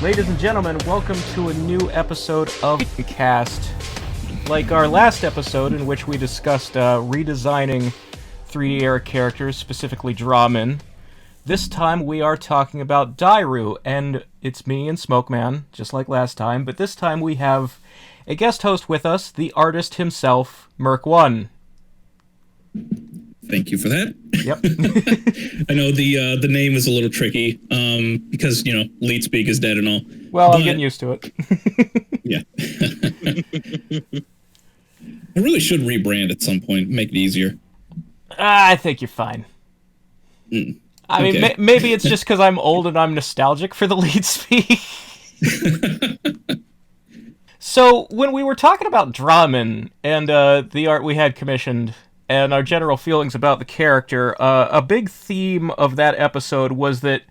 Ladies and gentlemen, welcome to a new episode of Patronkasts. Like our last episode in which we discussed redesigning 3D era characters, specifically Drawman, this time we are talking about Dairou, and it's me and Smokeman, just like last time, but this time we have a guest host with us, the artist himself, Merc1. Thank you for that. Yep. I know the name is a little tricky, because, lead speak is dead and all. Well, I'm getting used to it. Yeah. I really should rebrand at some point, make it easier. I think you're fine. I mean, maybe it's just because I'm old and I'm nostalgic for the lead speak. So, when we were talking about Drawman and the art we had commissioned, and our general feelings about the character, a big theme of that episode was that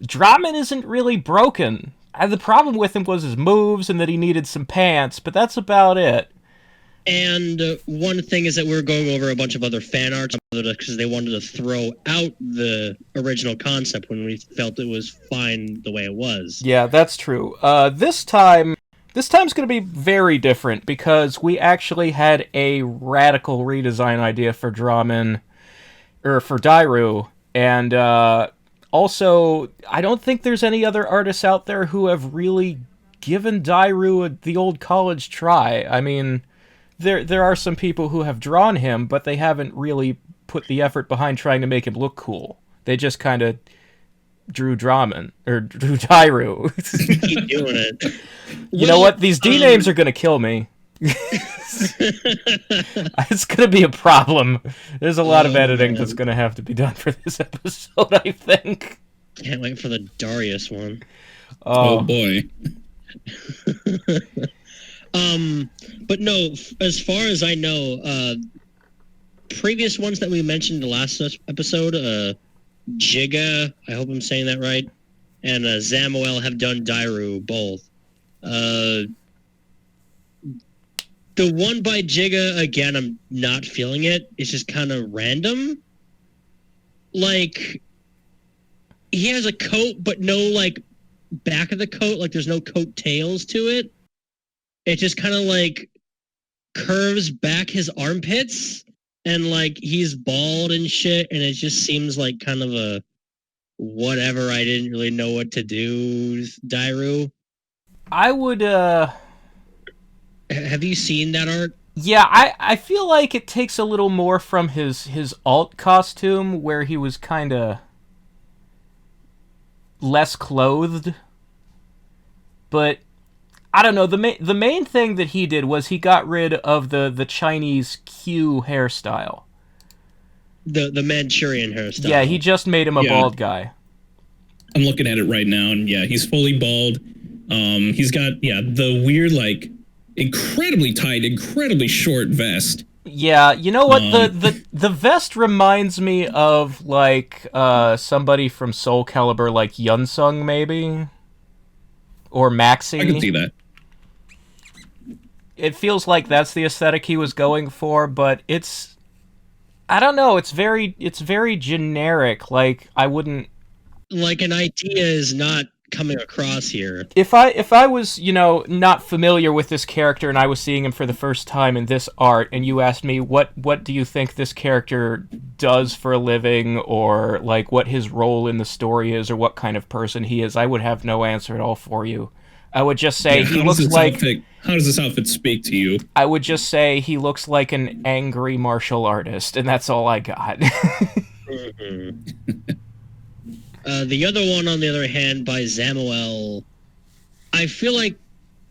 Drawman isn't really broken. The problem with him was his moves and that he needed some pants, but that's about it. And one thing is that we're going over a bunch of other fan art because they wanted to throw out the original concept when we felt it was fine the way it was. Yeah, that's true. This time's going to be very different because we actually had a radical redesign idea for Drawman, or for Dairou, and also, I don't think there's any other artists out there who have really given Dairou the old college try. I mean, there are some people who have drawn him, but they haven't really put the effort behind trying to make him look cool. They just kind of drew Drawman, or drew Dairou. Keep doing it. You know what? These D names are going to kill me. It's going to be a problem. There's a lot of editing that's going to have to be done for this episode, I think. Can't wait for the Darius one. Oh boy. But no, as far as I know, previous ones that we mentioned in the last episode, Jiga, I hope I'm saying that right, and Zamuel have done Dairou both. The one by Jiga, again, I'm not feeling it. It's just kind of random. Like, he has a coat, but no, like, back of the coat. Like, there's no coat tails to it. It just kind of, like, curves back his armpits. And, like, he's bald and shit. And it just seems like kind of a whatever, I didn't really know what to do, Dairou. I would, Have you seen that art? Yeah, I feel like it takes a little more from his alt costume, where he was kind of less clothed. But I don't know. The main thing that he did was he got rid of the Chinese Q hairstyle. The Manchurian hairstyle. Yeah, he just made him a bald guy. I'm looking at it right now, and yeah, he's fully bald. He's got the weird, like, incredibly tight, incredibly short vest. Yeah, you know what? The vest reminds me of, like, somebody from Soul Calibur, like Yunsung, maybe? Or Maxi. I can see that. It feels like that's the aesthetic he was going for, but it's... I don't know, it's very generic. Like, I wouldn't... Like, an idea is not coming across here. If I was, not familiar with this character and I was seeing him for the first time in this art, and you asked me what do you think this character does for a living, or like what his role in the story is, or what kind of person he is, I would have no answer at all for you. I would just say he looks like... How does this outfit speak to you? I would just say he looks like an angry martial artist, and that's all I got. The other one, on the other hand, by Zamuel, I feel like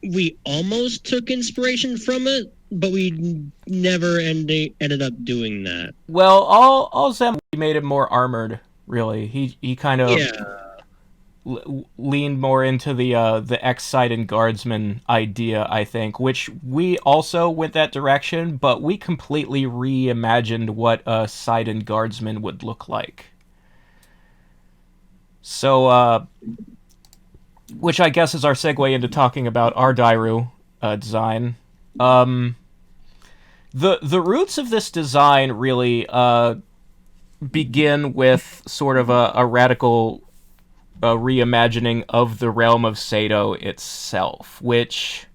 we almost took inspiration from it, but we never ended up doing that. Well, all Zamuel made him more armored, really. He kind of leaned more into the X-Sided Guardsman idea, I think, which we also went that direction, but we completely reimagined what a Sided Guardsman would look like. So, which I guess is our segue into talking about our Dairou design. The roots of this design really begin with sort of a radical reimagining of the realm of Sato itself, which,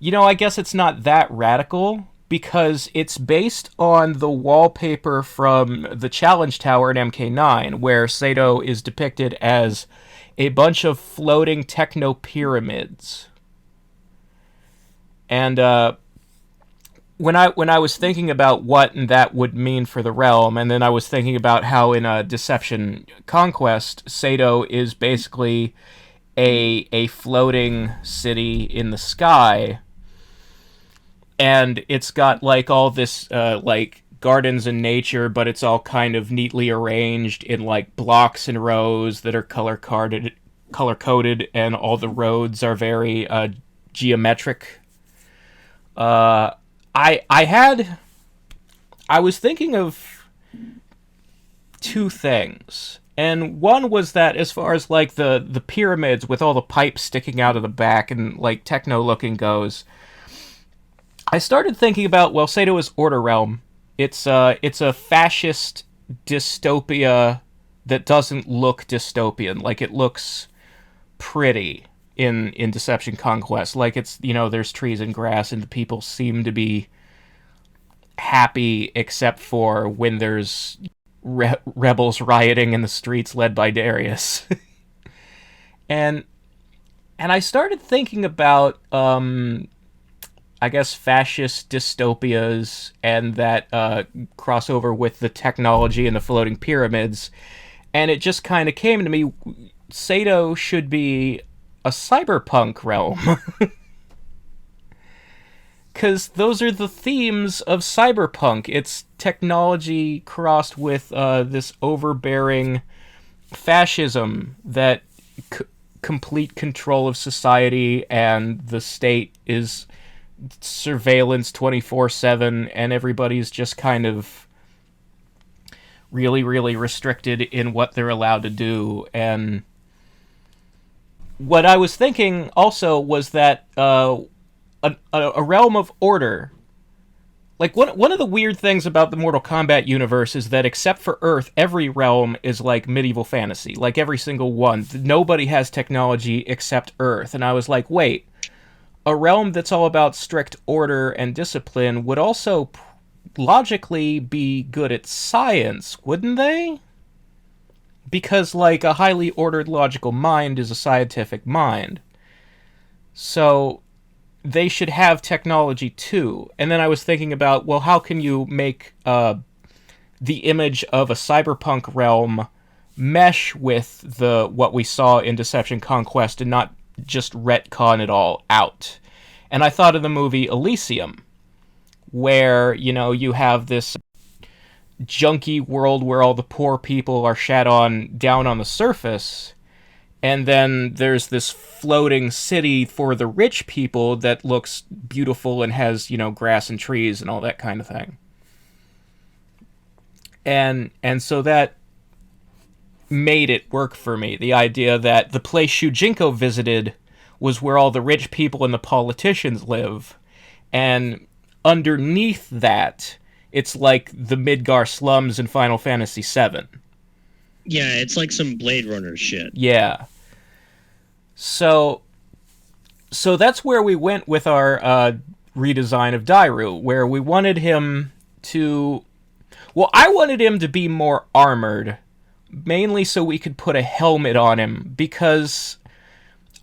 I guess it's not that radical because it's based on the wallpaper from the Challenge Tower in MK9, where Sato is depicted as a bunch of floating techno pyramids. And when I was thinking about what that would mean for the realm, and then I was thinking about how in Deception Conquest, Sato is basically a floating city in the sky, and it's got like all this like gardens and nature, but it's all kind of neatly arranged in like blocks and rows that are color coded, and all the roads are very geometric. I was thinking of two things. And one was that as far as like the pyramids with all the pipes sticking out of the back and like techno looking goes, I started thinking about, well, Sato is Order Realm. It's a fascist dystopia that doesn't look dystopian. Like, it looks pretty in Deception Conquest. Like, it's, there's trees and grass and the people seem to be happy except for when there's rebels rioting in the streets led by Darius. and I started thinking about I guess fascist dystopias and that crossover with the technology and the floating pyramids, and it just kind of came to me, Sato should be a cyberpunk realm. Because those are the themes of cyberpunk. It's technology crossed with this overbearing fascism that complete control of society, and the state is surveillance 24/7, and everybody's just kind of really, really restricted in what they're allowed to do. And what I was thinking also was that a realm of order. Like, one of the weird things about the Mortal Kombat universe is that except for Earth, every realm is like medieval fantasy. Like, every single one. Nobody has technology except Earth. And I was like, wait, a realm that's all about strict order and discipline would also logically be good at science, wouldn't they? Because, like, a highly ordered logical mind is a scientific mind. So they should have technology too. And then I was thinking about, well, how can you make the image of a cyberpunk realm mesh with what we saw in Deception Conquest and not just retcon it all out? And I thought of the movie Elysium, where, you have this junky world where all the poor people are shat on down on the surface, and then there's this floating city for the rich people that looks beautiful and has, grass and trees and all that kind of thing. And so that made it work for me. The idea that the place Shujinko visited was where all the rich people and the politicians live. And underneath that, it's like the Midgar slums in Final Fantasy VII. Yeah, it's like some Blade Runner shit. Yeah. So that's where we went with our redesign of Dairou, where we wanted him to... Well, I wanted him to be more armored, mainly so we could put a helmet on him, because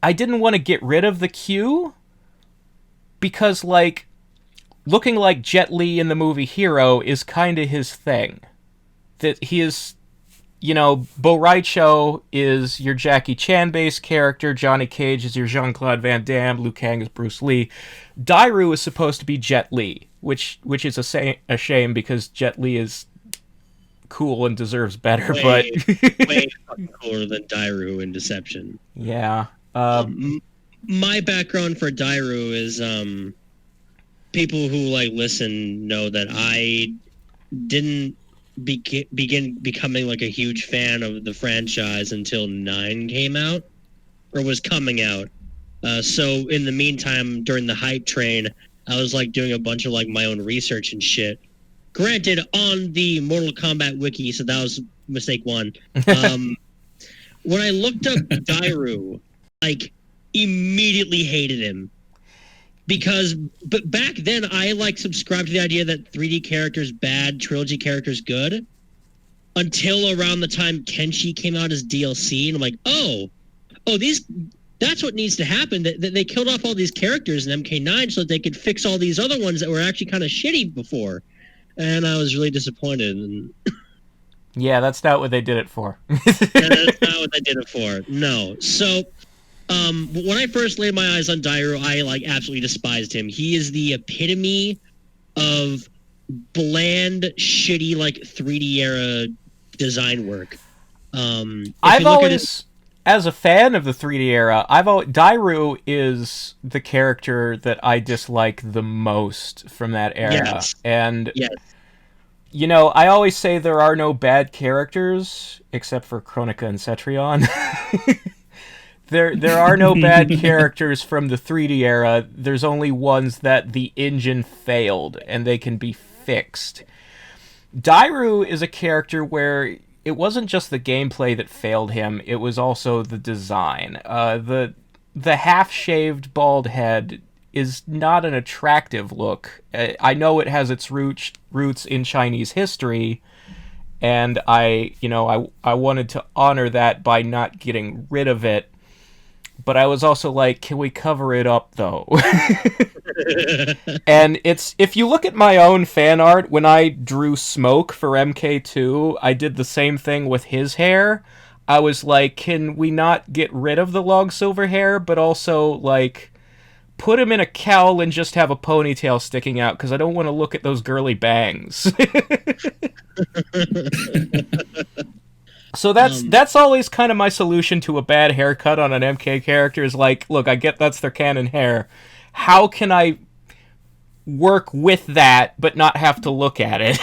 I didn't want to get rid of the Q, because, like, looking like Jet Li in the movie Hero is kind of his thing. That he is... Bo Raicho is your Jackie Chan-based character, Johnny Cage is your Jean-Claude Van Damme, Liu Kang is Bruce Lee. Dairou is supposed to be Jet Li, which is a shame because Jet Li is cool and deserves better, way fucking cooler than Dairou in Deception. Yeah. My background for Dairou is people who like listen know that I didn't begin becoming like a huge fan of the franchise until 9 came out or was coming out. So in the meantime, during the hype train, I was like doing a bunch of like my own research and shit. Granted, on the Mortal Kombat wiki, so that was mistake 1. when I looked up Dairou, like, immediately hated him. But back then, I, like, subscribed to the idea that 3D characters bad, trilogy characters good, until around the time Kenshi came out as DLC, and I'm like, that's what needs to happen. That they killed off all these characters in MK9 so that they could fix all these other ones that were actually kind of shitty before. And I was really disappointed. And yeah, that's not what they did it for. that's not what they did it for. No. So, when I first laid my eyes on Dairou, I like absolutely despised him. He is the epitome of bland, shitty, like 3D era design work. I've always, as a fan of the 3D era, Dairou is the character that I dislike the most from that era. Yes. And yes. You know, I always say there are no bad characters, except for Chronica and Cetrion. There are no bad characters from the 3D era. There's only ones that the engine failed, and they can be fixed. Dairou is a character where it wasn't just the gameplay that failed him, it was also the design. The half-shaved bald head is not an attractive look. I know it has its roots in Chinese history, and I wanted to honor that by not getting rid of it. But I was also like, can we cover it up, though? And if you look at my own fan art, when I drew Smoke for MK2, I did the same thing with his hair. I was like, can we not get rid of the long silver hair, but also, like, put him in a cowl and just have a ponytail sticking out, because I don't want to look at those girly bangs. So that's always kind of my solution to a bad haircut on an MK character is like, look, I get that's their canon hair. How can I work with that but not have to look at it?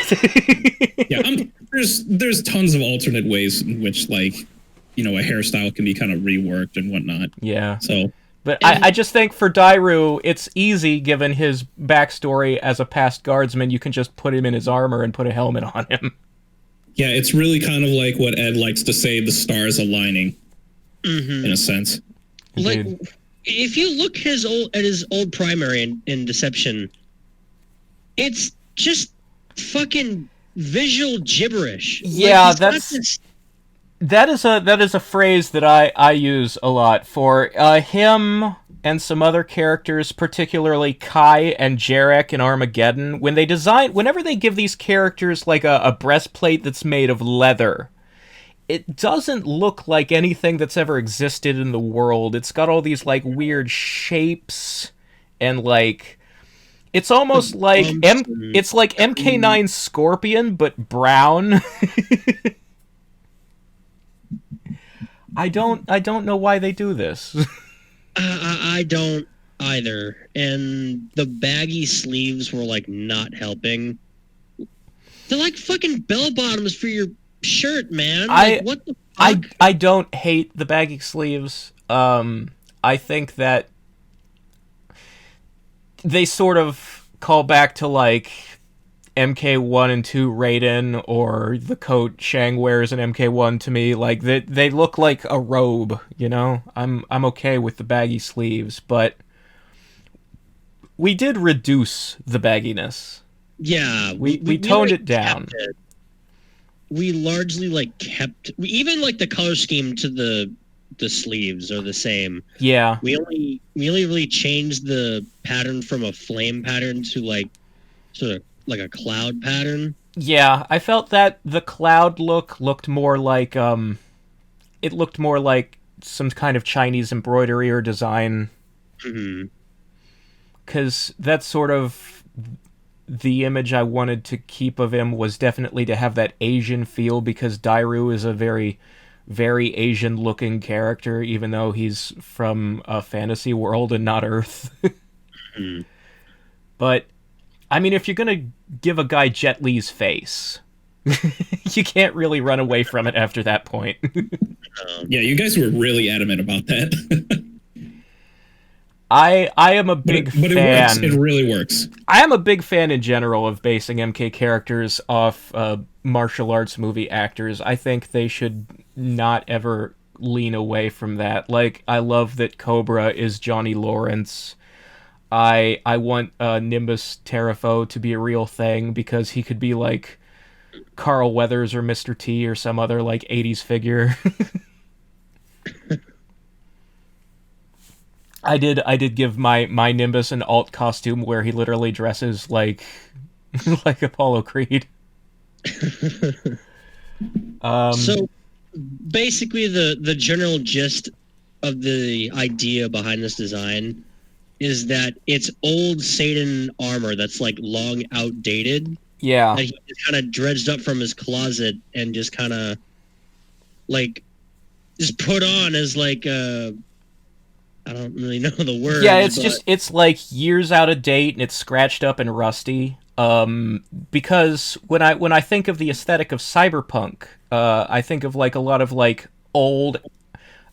Yeah, there's tons of alternate ways in which, like, a hairstyle can be kind of reworked and whatnot. Yeah. So, but I just think for Dairou, it's easy given his backstory as a past guardsman. You can just put him in his armor and put a helmet on him. Yeah, it's really kind of like what Ed likes to say, the stars aligning, in a sense. Like, if you look at his old primary in Deception, it's just fucking visual gibberish. Yeah, like, that is a phrase that I use a lot for him and some other characters, particularly Kai and Jarek in Armageddon. Whenever they give these characters like a breastplate that's made of leather, it doesn't look like anything that's ever existed in the world. It's got all these like weird shapes and like it's almost like it's like MK9 Scorpion but brown. I don't know why they do this. I don't either. And the baggy sleeves were like not helping. They're like fucking bell bottoms for your shirt, man. Like, what the fuck? I don't hate the baggy sleeves. I think that they sort of call back to like MK1 and 2 Raiden or the coat Shang wears in MK1 to me. Like they look like a robe, I'm okay with the baggy sleeves, but we did reduce the bagginess. Yeah, we toned it down. We largely like kept even like the color scheme to the sleeves are the same. Yeah. We only really changed the pattern from a flame pattern to like sort of like a cloud pattern. Yeah, I felt that the cloud looked more like it looked more like some kind of Chinese embroidery or design. Mm-hmm. 'Cause that's sort of the image I wanted to keep of him, was definitely to have that Asian feel, because Dairou is a very, very Asian looking character, even though he's from a fantasy world and not Earth. Mm-hmm. But I mean, if you're gonna give a guy Jet Li's face, you can't really run away from it after that point. Yeah, you guys were really adamant about that. I am a big fan. But it works. It really works. I am a big fan in general of basing MK characters off martial arts movie actors. I think they should not ever lean away from that. Like, I love that Cobra is Johnny Lawrence. I want Nimbus Terrafo to be a real thing because he could be like Carl Weathers or Mr. T or some other like 80s figure. I did give my Nimbus an alt costume where he literally dresses like like Apollo Creed. So basically the general gist of the idea behind this design is that it's old Satan armor that's like long outdated Yeah. that he just kind of dredged up from his closet and just kind of like just put on as like I don't really know the word. Yeah, it's like years out of date and it's scratched up and rusty. Because when I think of the aesthetic of Cyberpunk, I think of like a lot of like old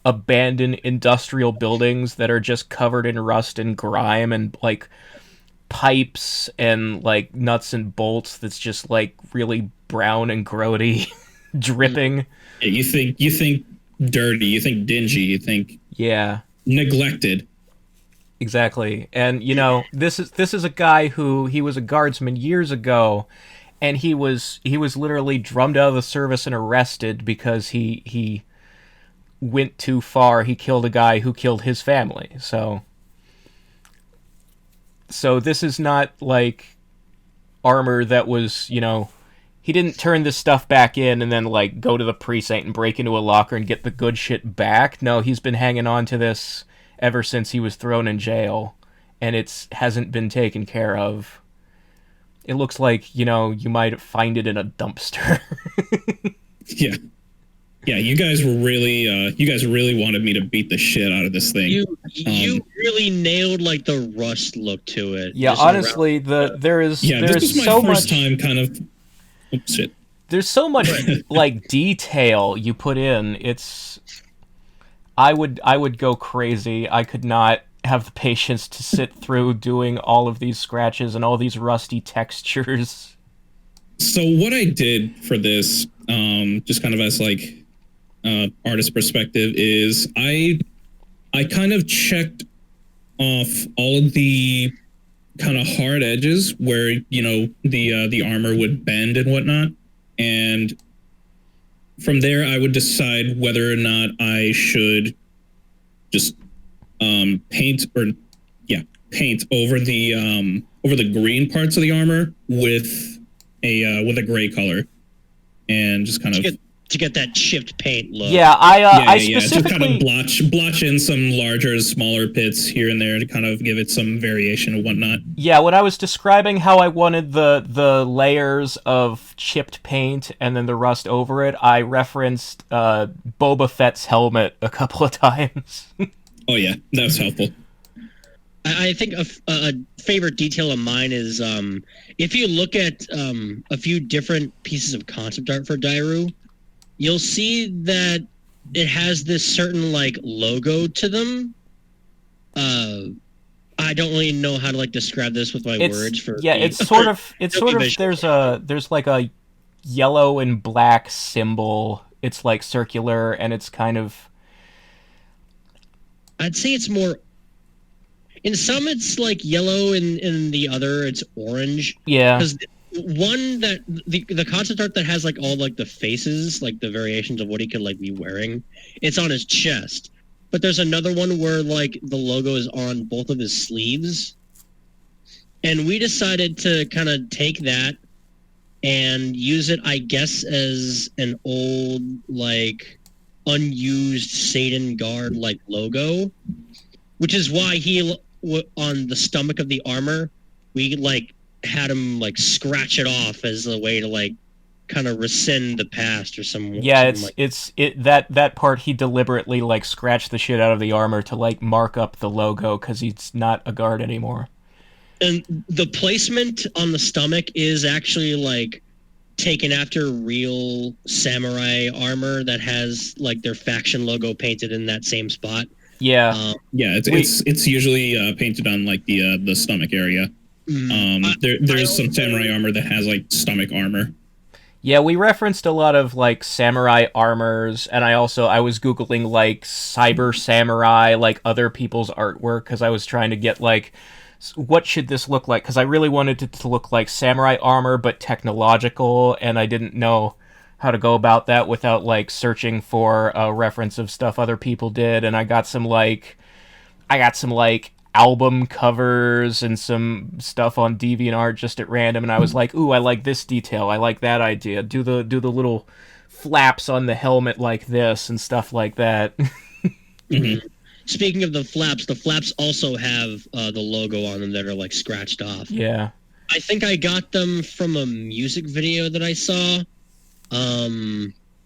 abandoned industrial buildings that are just covered in rust and grime and like pipes and like nuts and bolts that's just like really brown and grody dripping. Yeah, you think dirty, you think dingy, you think Yeah. neglected. Exactly. And you know, this is a guy who he was a guardsman years ago and he was literally drummed out of the service and arrested because he went too far. He killed a guy who killed his family. So this is not like armor that was, you know, he didn't turn this stuff back in and then like go to the precinct and break into a locker and get the good shit back. No, he's been hanging on to this ever since he was thrown in jail, and it hasn't been taken care of. It looks like, you know, you might find it in a dumpster. Yeah. Yeah, you guys really wanted me to beat the shit out of this thing. You really nailed like the rust look to it. Yeah, just honestly, there is this is my so first much time kind of shit. there's so much like detail you put in. I would go crazy. I could not have the patience to sit through doing all of these scratches and all these rusty textures. So what I did for this, just kind of as like artist perspective, is I kind of checked off all of the kind of hard edges where, you know, the armor would bend and whatnot, and from there I would decide whether or not I should just paint over the green parts of the armor with a gray color, and just kind of to get that chipped paint look. Yeah, I to specifically kind of blotch in some larger, smaller pits here and there to kind of give it some variation and whatnot. Yeah, when I was describing how I wanted the layers of chipped paint and then the rust over it, I referenced Boba Fett's helmet a couple of times. Oh yeah, that was helpful. I think a favorite detail of mine is if you look at a few different pieces of concept art for Dairou, you'll see that it has this certain like logo to them. I don't really know how to like describe this with my words. It's sort of there's like a yellow and black symbol. It's like circular and it's kind of. I'd say it's more. In some, it's like yellow, and in the other, it's orange. Yeah. Because one that the concept art that has like all like the faces, like the variations of what he could like be wearing, it's on his chest. But there's another one where like the logo is on both of his sleeves, and we decided to kind of take that and use it, I guess, as an old like unused Satan guard like logo, which is why he on the stomach of the armor we like had him like scratch it off as a way to like kind of rescind the past or some. Yeah, something that part he deliberately like scratched the shit out of the armor to like mark up the logo because he's not a guard anymore. And the placement on the stomach is actually like taken after real samurai armor that has like their faction logo painted in that same spot. Yeah, it's usually painted on like the stomach area. There's some samurai armor that has like stomach armor. Yeah, we referenced a lot of like samurai armors, and I was googling like cyber samurai, like other people's artwork, because I was trying to get like what should this look like, because I really wanted it to look like samurai armor but technological, and I didn't know how to go about that without like searching for a reference of stuff other people did, and I got some like album covers and some stuff on DeviantArt just at random, and I was like, "Ooh, I like this detail. I like that idea. Do the little flaps on the helmet like this and stuff like that." Mm-hmm. Speaking of the flaps also have the logo on them that are like scratched off. Yeah. I think I got them from a music video that I saw.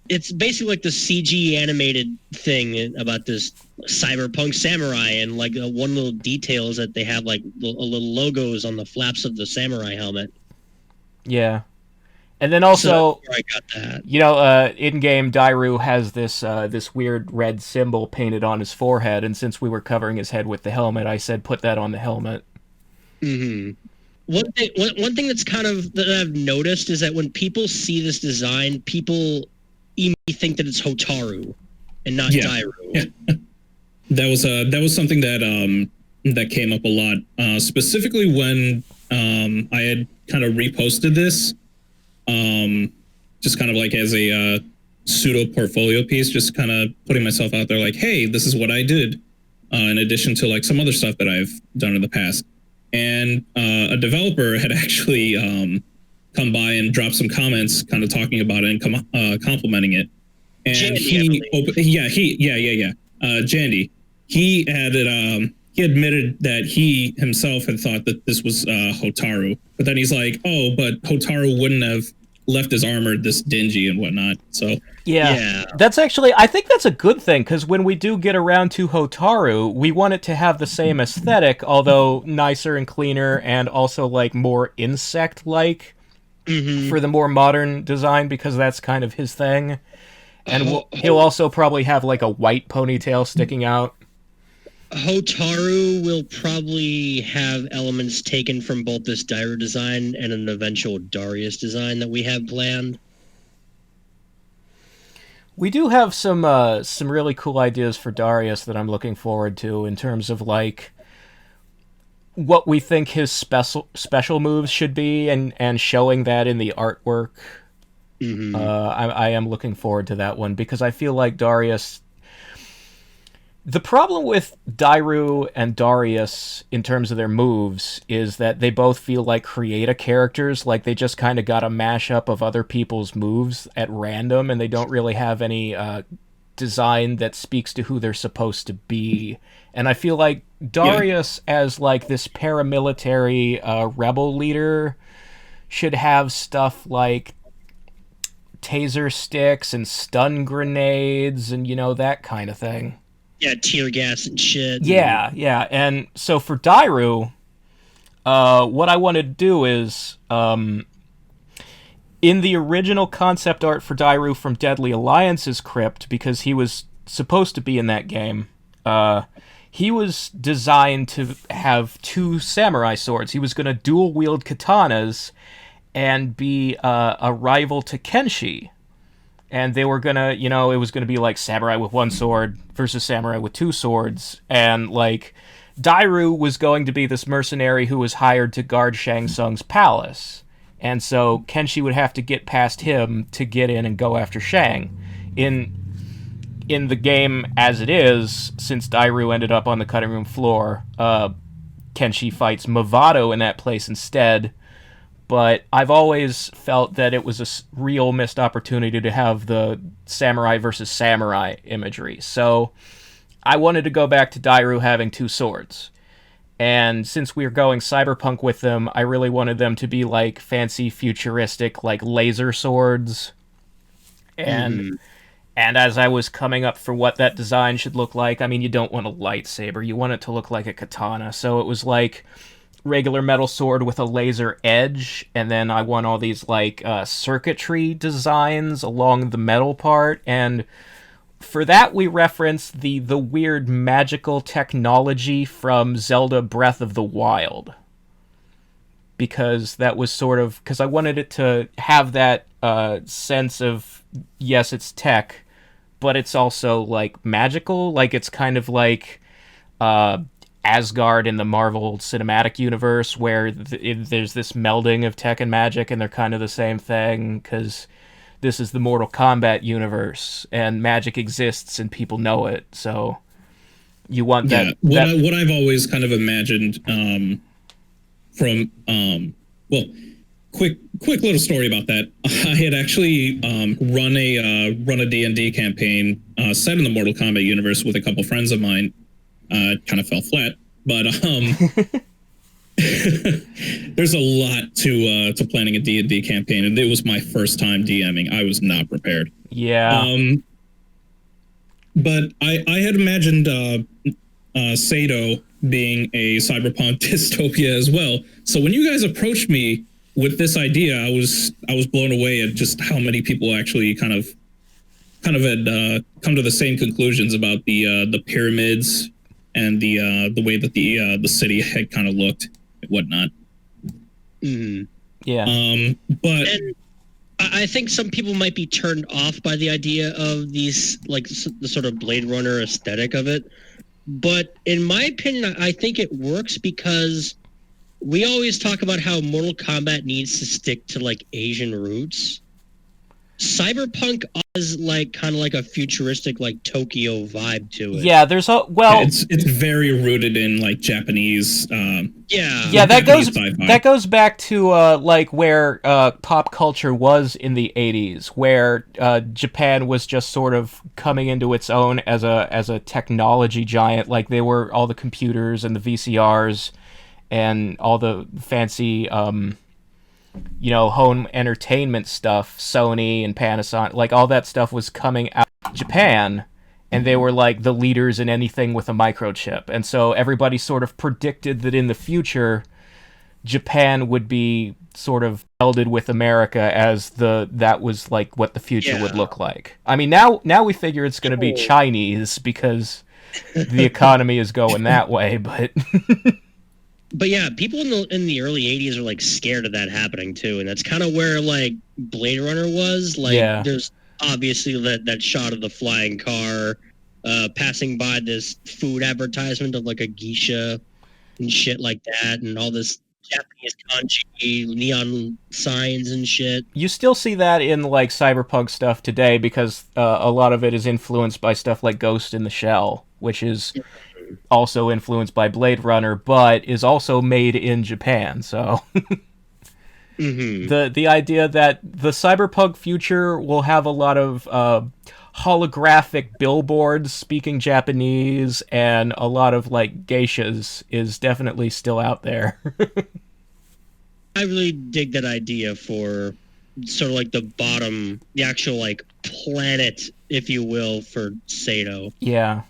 It's basically like the CG animated thing about this cyberpunk samurai, and like one little detail is that they have like little logos on the flaps of the samurai helmet. Yeah. And then also, so I got that. you know, in-game Dairou has this weird red symbol painted on his forehead, and since we were covering his head with the helmet, I said put that on the helmet. Mm-hmm. One thing that's kind of that I've noticed is that when people see this design, people immediately think that it's Hotaru and not Dairou. Yeah. That was something that that came up a lot, specifically when I had kind of reposted this, just kind of like as a pseudo portfolio piece, just kind of putting myself out there, like, hey, this is what I did, in addition to like some other stuff that I've done in the past. And a developer had actually come by and dropped some comments, kind of talking about it and complimenting it. And Jandy, Jandy. He admitted that he himself had thought that this was Hotaru, but then he's like, oh, but Hotaru wouldn't have left his armor this dingy and whatnot. So yeah. That's actually, I think that's a good thing, because when we do get around to Hotaru, we want it to have the same aesthetic, although nicer and cleaner, and also like more insect-like for the more modern design, because that's kind of his thing. And he'll also probably have like a white ponytail sticking out. Hotaru will probably have elements taken from both this Dairou design and an eventual Darius design that we have planned. We do have some really cool ideas for Darius that I'm looking forward to, in terms of like what we think his special moves should be, and showing that in the artwork. Mm-hmm. I am looking forward to that one, because I feel like Darius... The problem with Dairou and Darius in terms of their moves is that they both feel like create-a characters, like they just kind of got a mashup of other people's moves at random, and they don't really have any design that speaks to who they're supposed to be. And I feel like Darius, as like this paramilitary rebel leader, should have stuff like taser sticks and stun grenades and, you know, that kind of thing. Yeah, tear gas and shit. Yeah. And so for Dairou, what I want to do is, in the original concept art for Dairou from Deadly Alliance's crypt, because he was supposed to be in that game, he was designed to have two samurai swords. He was going to dual wield katanas and be a rival to Kenshi. And they were gonna, you know, it was gonna be like samurai with one sword versus samurai with two swords. And like, Dairou was going to be this mercenary who was hired to guard Shang Tsung's palace. And so Kenshi would have to get past him to get in and go after Shang. In the game as it is, since Dairou ended up on the cutting room floor, Kenshi fights Movado in that place instead. But I've always felt that it was a real missed opportunity to have the samurai versus samurai imagery. So I wanted to go back to Dairou having two swords. And since we were going cyberpunk with them, I really wanted them to be like fancy futuristic, like laser swords. And as I was coming up for what that design should look like, I mean, you don't want a lightsaber. You want it to look like a katana. So it was like regular metal sword with a laser edge, and then I want all these like circuitry designs along the metal part, and for that we referenced the weird magical technology from Zelda Breath of the Wild, because that was sort of, because I wanted it to have that sense of, yes, it's tech, but it's also like magical. Like it's kind of like uh, Asgard in the Marvel Cinematic Universe, where there's this melding of tech and magic, and they're kind of the same thing because this is the Mortal Kombat universe, and magic exists, and people know it. So you want Yeah, that. what I've always kind of imagined from well, quick little story about that. I had actually run a D&D campaign set in the Mortal Kombat universe with a couple friends of mine. Kind of fell flat, but there's a lot to planning a D&D campaign, and it was my first time DMing. I was not prepared. Yeah. But I had imagined Sato being a cyberpunk dystopia as well. So when you guys approached me with this idea, I was blown away at just how many people actually kind of had come to the same conclusions about the pyramids and the way that the city had kind of looked and whatnot. Mm-hmm. Yeah. But and I think some people might be turned off by the idea of these, like the sort of Blade Runner aesthetic of it. But in my opinion, I think it works because we always talk about how Mortal Kombat needs to stick to like Asian roots. Cyberpunk is like kind of like a futuristic like Tokyo vibe to it. Yeah, there's a it's very rooted in like Japanese. Yeah, that goes back to like where pop culture was in the 80s, where Japan was just sort of coming into its own as a technology giant. Like they were all the computers and the VCRs and all the fancy home entertainment stuff, Sony and Panasonic, like all that stuff was coming out of Japan, and they were like the leaders in anything with a microchip. And so everybody sort of predicted that in the future, Japan would be sort of melded with America as that was like what the future would look like. I mean, now we figure it's going to be Chinese because the economy is going that way, but... But yeah, people in the early 80s are like scared of that happening too, and that's kind of where like Blade Runner was. Like there's obviously that shot of the flying car passing by this food advertisement of like a geisha and shit like that, and all this Japanese kanji neon signs and shit. You still see that in like cyberpunk stuff today because a lot of it is influenced by stuff like Ghost in the Shell, which is also influenced by Blade Runner, but is also made in Japan. So the idea that the cyberpunk future will have a lot of holographic billboards speaking Japanese and a lot of like geishas is definitely still out there. I really dig that idea for sort of like the actual like planet, if you will, for Sato. Yeah.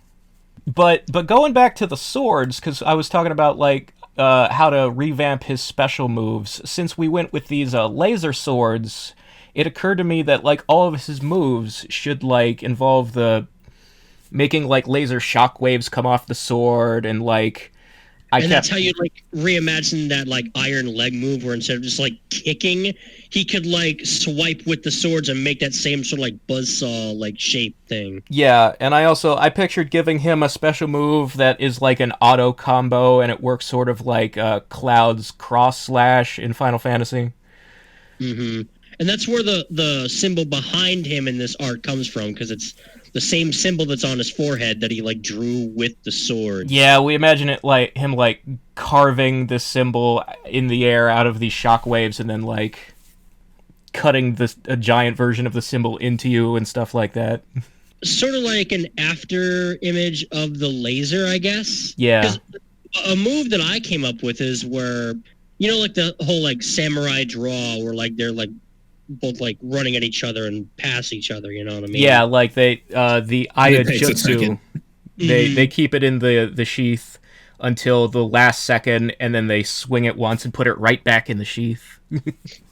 But going back to the swords, because I was talking about like how to revamp his special moves. Since we went with these laser swords, it occurred to me that like all of his moves should like involve the making like laser shockwaves come off the sword and like. That's how you like reimagine that like iron leg move, where instead of just like kicking, he could like swipe with the swords and make that same sort of like buzzsaw like shape thing. Yeah, and I pictured giving him a special move that is like an auto combo, and it works sort of like Cloud's cross slash in Final Fantasy. Mm-hmm. And that's where the symbol behind him in this art comes from, because it's the same symbol that's on his forehead that he like drew with the sword. Yeah, we imagine it like him like carving the symbol in the air out of these shockwaves and then like cutting a giant version of the symbol into you and stuff like that. Sort of like an after image of the laser, I guess. Yeah. 'Cause a move that I came up with is where, you know, like the whole like samurai draw where like they're like both like running at each other and pass each other, you know what I mean? Yeah, like the Ayajutsu, they keep it in the sheath until the last second, and then they swing it once and put it right back in the sheath.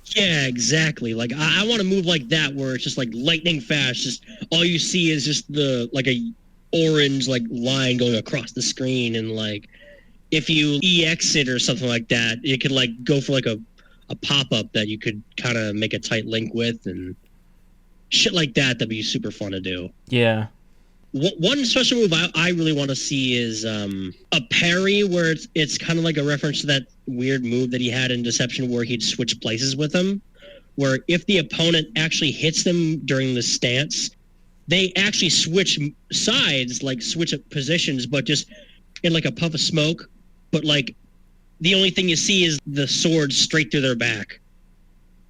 Yeah, exactly. Like I want to move like that, where it's just like lightning fast. Just all you see is just the like a orange like line going across the screen, and like if you EX it or something like that, it could like go for like a a pop-up that you could kind of make a tight link with and shit like that. That'd be super fun to do. Yeah. One special move I really want to see is a parry where it's kind of like a reference to that weird move that he had in Deception where he'd switch places with them, where if the opponent actually hits them during the stance, they actually switch sides, like switch up positions, but just in like a puff of smoke. But like the only thing you see is the sword straight through their back,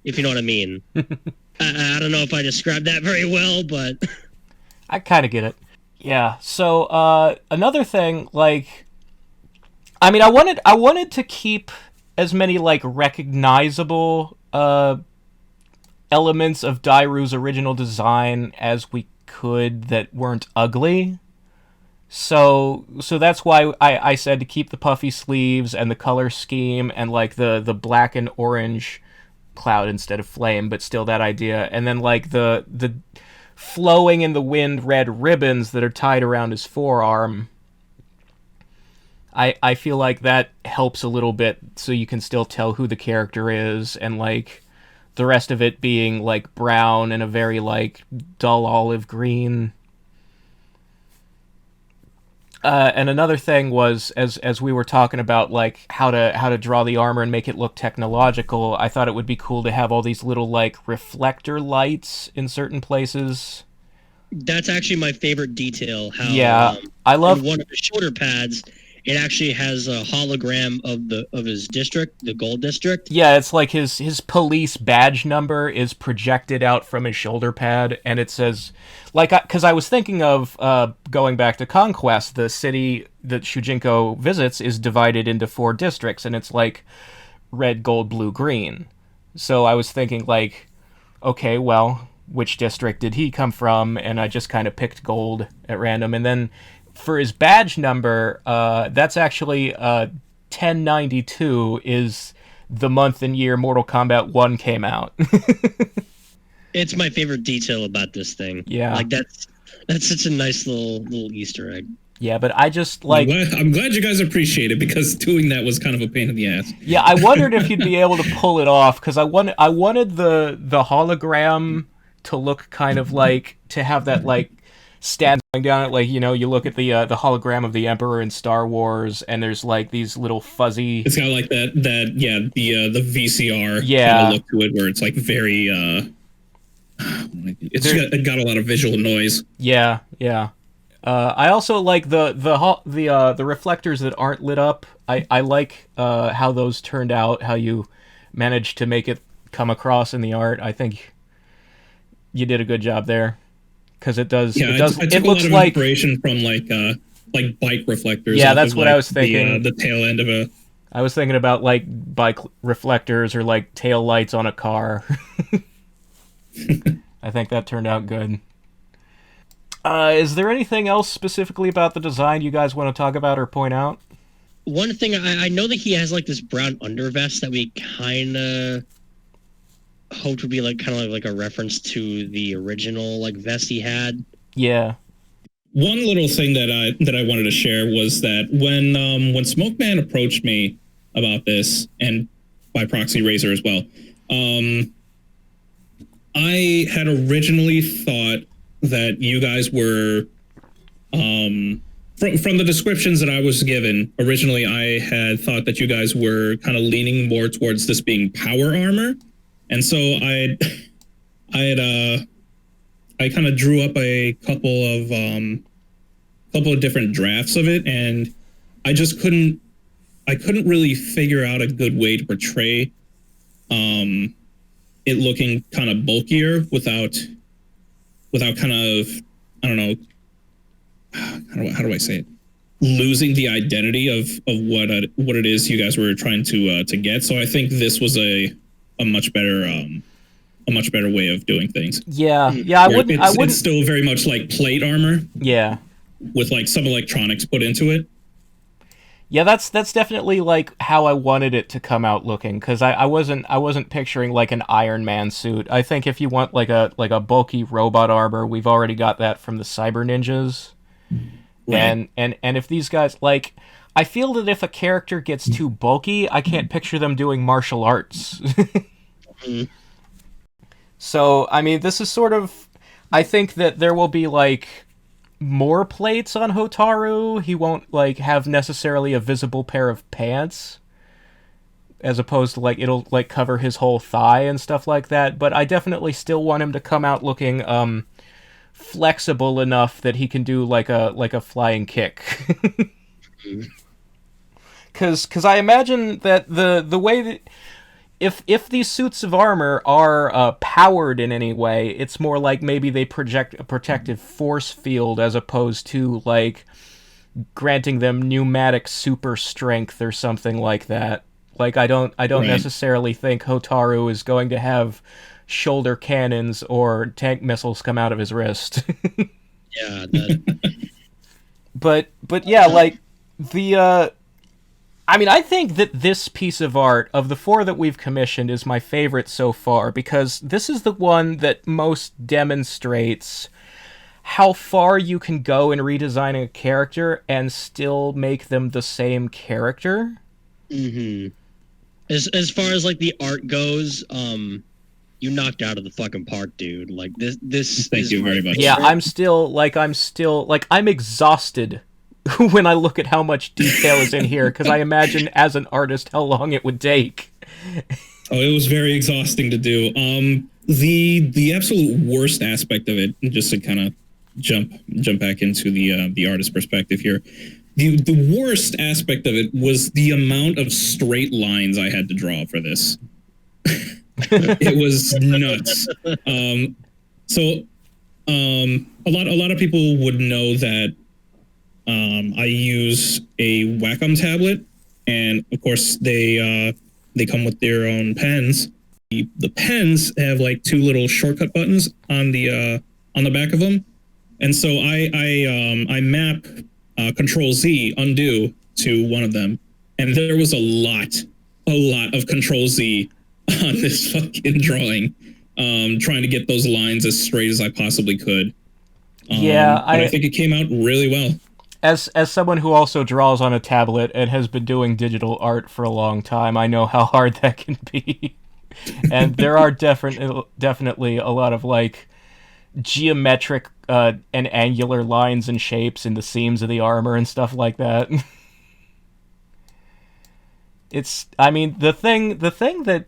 if you know what I mean. I don't know if I described that very well, but I kind of get it. Yeah. So another thing, like, I mean, I wanted to keep as many like recognizable elements of Dairu's original design as we could that weren't ugly. So that's why I said to keep the puffy sleeves and the color scheme and like the black and orange cloud instead of flame, but still that idea. And then like the flowing in the wind red ribbons that are tied around his forearm. I feel like that helps a little bit so you can still tell who the character is, and like the rest of it being like brown and a very like dull olive green. And another thing was, as we were talking about like how to draw the armor and make it look technological, I thought it would be cool to have all these little like reflector lights in certain places. that's actually my favorite detail. How I love one of the shoulder pads. It actually has a hologram of his district, the gold district. Yeah, it's like his police badge number is projected out from his shoulder pad, and it says, like, because I was thinking of going back to Conquest, the city that Shujinko visits is divided into 4 districts, and it's like red, gold, blue, green. So I was thinking, like, okay, well, which district did he come from? And I just kind of picked gold at random, and then for his badge number, that's actually 1092 is the month and year Mortal Kombat 1 came out. It's my favorite detail about this thing. Yeah. Like that's such a nice little Easter egg. Yeah, but I just like... I'm glad you guys appreciate it, because doing that was kind of a pain in the ass. Yeah, I wondered if you'd be able to pull it off, because I wanted the hologram to look kind of like, to have that like stand down at, like, you know, you look at the hologram of the Emperor in Star Wars, and there's like these little fuzzy... It's got like the VCR yeah. kind of look to it, where it's like very it got a lot of visual noise. Yeah. I also like the reflectors that aren't lit up. I like how those turned out, how you managed to make it come across in the art. I think you did a good job there. Because it does. Yeah, it does. I took it a looks lot of like inspiration from like bike reflectors. Yeah, that's what I was thinking. The tail end of a. I was thinking about like bike reflectors or like tail lights on a car. I think that turned out good. Is there anything else specifically about the design you guys want to talk about or point out? One thing I know that he has like this brown undervest that we kind of hoped would be like kind of like a reference to the original like vest he had. Yeah. One little thing that I wanted to share was that when Smoke Man approached me about this, and by proxy Razor as well, I had originally thought that you guys were from the descriptions that I was given. Originally, I had thought that you guys were kind of leaning more towards this being power armor. And so I kind of drew up a couple of different drafts of it, and I couldn't really figure out a good way to portray it looking kind of bulkier without kind of, I don't know, how do I say it, losing the identity of what it is you guys were trying to get. So I think this was a much better way of doing things. Yeah. I wouldn't. It's still very much like plate armor. Yeah. With like some electronics put into it. Yeah, that's definitely like how I wanted it to come out looking, because I wasn't picturing like an Iron Man suit. I think if you want like a bulky robot armor, we've already got that from the Cyber Ninjas. Right. And if these guys, like, I feel that if a character gets too bulky, I can't picture them doing martial arts. Mm. So, I mean, this is sort of... I think that there will be, like, more plates on Hotaru. He won't, like, have necessarily a visible pair of pants, as opposed to, like, it'll, like, cover his whole thigh and stuff like that. But I definitely still want him to come out looking, flexible enough that he can do, like a flying kick. Because I imagine that the way that... If these suits of armor are powered in any way, it's more like maybe they project a protective force field as opposed to, like, granting them pneumatic super strength or something like that. Like, I don't Right. necessarily think Hotaru is going to have shoulder cannons or tank missiles come out of his wrist. Yeah, that, but yeah, like, the I mean, I think that this piece of art, of the 4 that we've commissioned, is my favorite so far, because this is the one that most demonstrates how far you can go in redesigning a character and still make them the same character. mm-hmm. As far as like the art goes, you knocked out of the fucking park, dude. Like this. Thank is you very my much. Yeah, favorite. I'm exhausted when I look at how much detail is in here, because I imagine as an artist how long it would take. Oh, it was very exhausting to do. The absolute worst aspect of it, just to kind of jump back into the artist perspective here. The worst aspect of it was the amount of straight lines I had to draw for this. It was nuts. A lot of people would know that I use a Wacom tablet, and of course they come with their own pens. The pens have like 2 little shortcut buttons on the back of them, and so I map Control Z undo to one of them, and there was a lot of Control Z on this fucking drawing, trying to get those lines as straight as I possibly could. Yeah, but I think it came out really well. As someone who also draws on a tablet and has been doing digital art for a long time, I know how hard that can be. And there are definitely a lot of, like, geometric and angular lines and shapes in the seams of the armor and stuff like that. I mean, the thing that...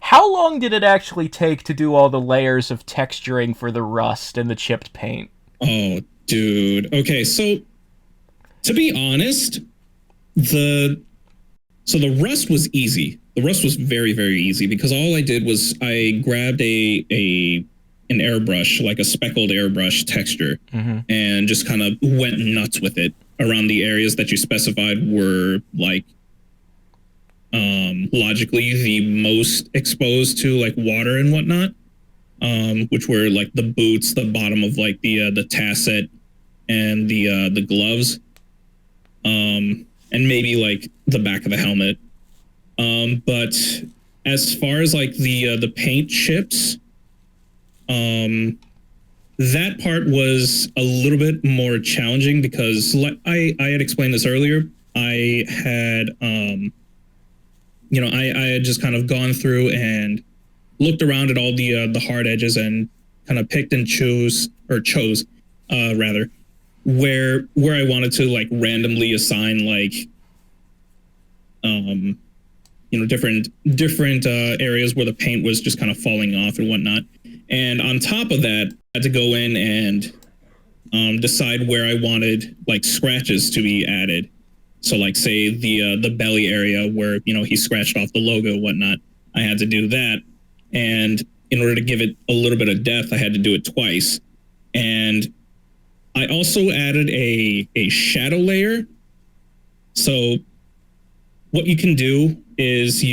How long did it actually take to do all the layers of texturing for the rust and the chipped paint? Oh, dude. Okay, so to be honest, the rust was easy. The rust was very, very easy, because all I did was I grabbed an airbrush, like a speckled airbrush texture, and just kind of went nuts with it around the areas that you specified were like logically the most exposed to like water and whatnot, which were like the boots, the bottom of like the tasset, and the gloves, and maybe like the back of the helmet. But as far as like the paint chips, that part was a little bit more challenging, because I had explained this earlier. I had I had just kind of gone through and looked around at all the hard edges and kind of picked and chose rather where I wanted to like randomly assign like different areas where the paint was just kind of falling off and whatnot. And on top of that, I had to go in and decide where I wanted like scratches to be added. So like say the belly area where he scratched off the logo and whatnot, I had to do that. And in order to give it a little bit of depth, I had to do it twice. And I also added a shadow layer. So what you can do is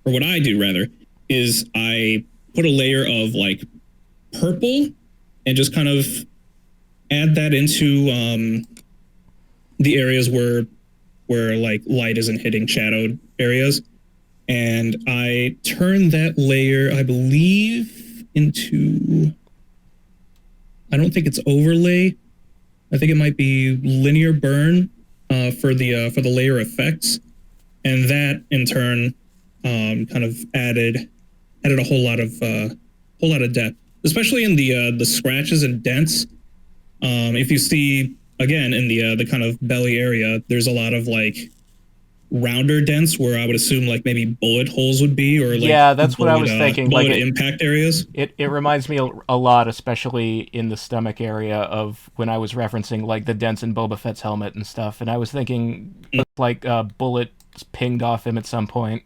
or what I do rather, is I put a layer of like purple and just kind of add that into the areas where like light isn't hitting shadowed areas. And I turn that layer, I believe, into, I don't think it's overlay. I think it might be linear burn for the layer effects, and that in turn kind of added a whole lot of depth, especially in the scratches and dents. If you see again in the kind of belly area, there's a lot of like rounder dents where I would assume like maybe bullet holes would be, or like Yeah, that's what I was thinking. bullet Like impact areas. it reminds me a lot, especially in the stomach area, of when I was referencing like the dents in Boba Fett's helmet and stuff. And I was thinking like a bullet pinged off him at some point.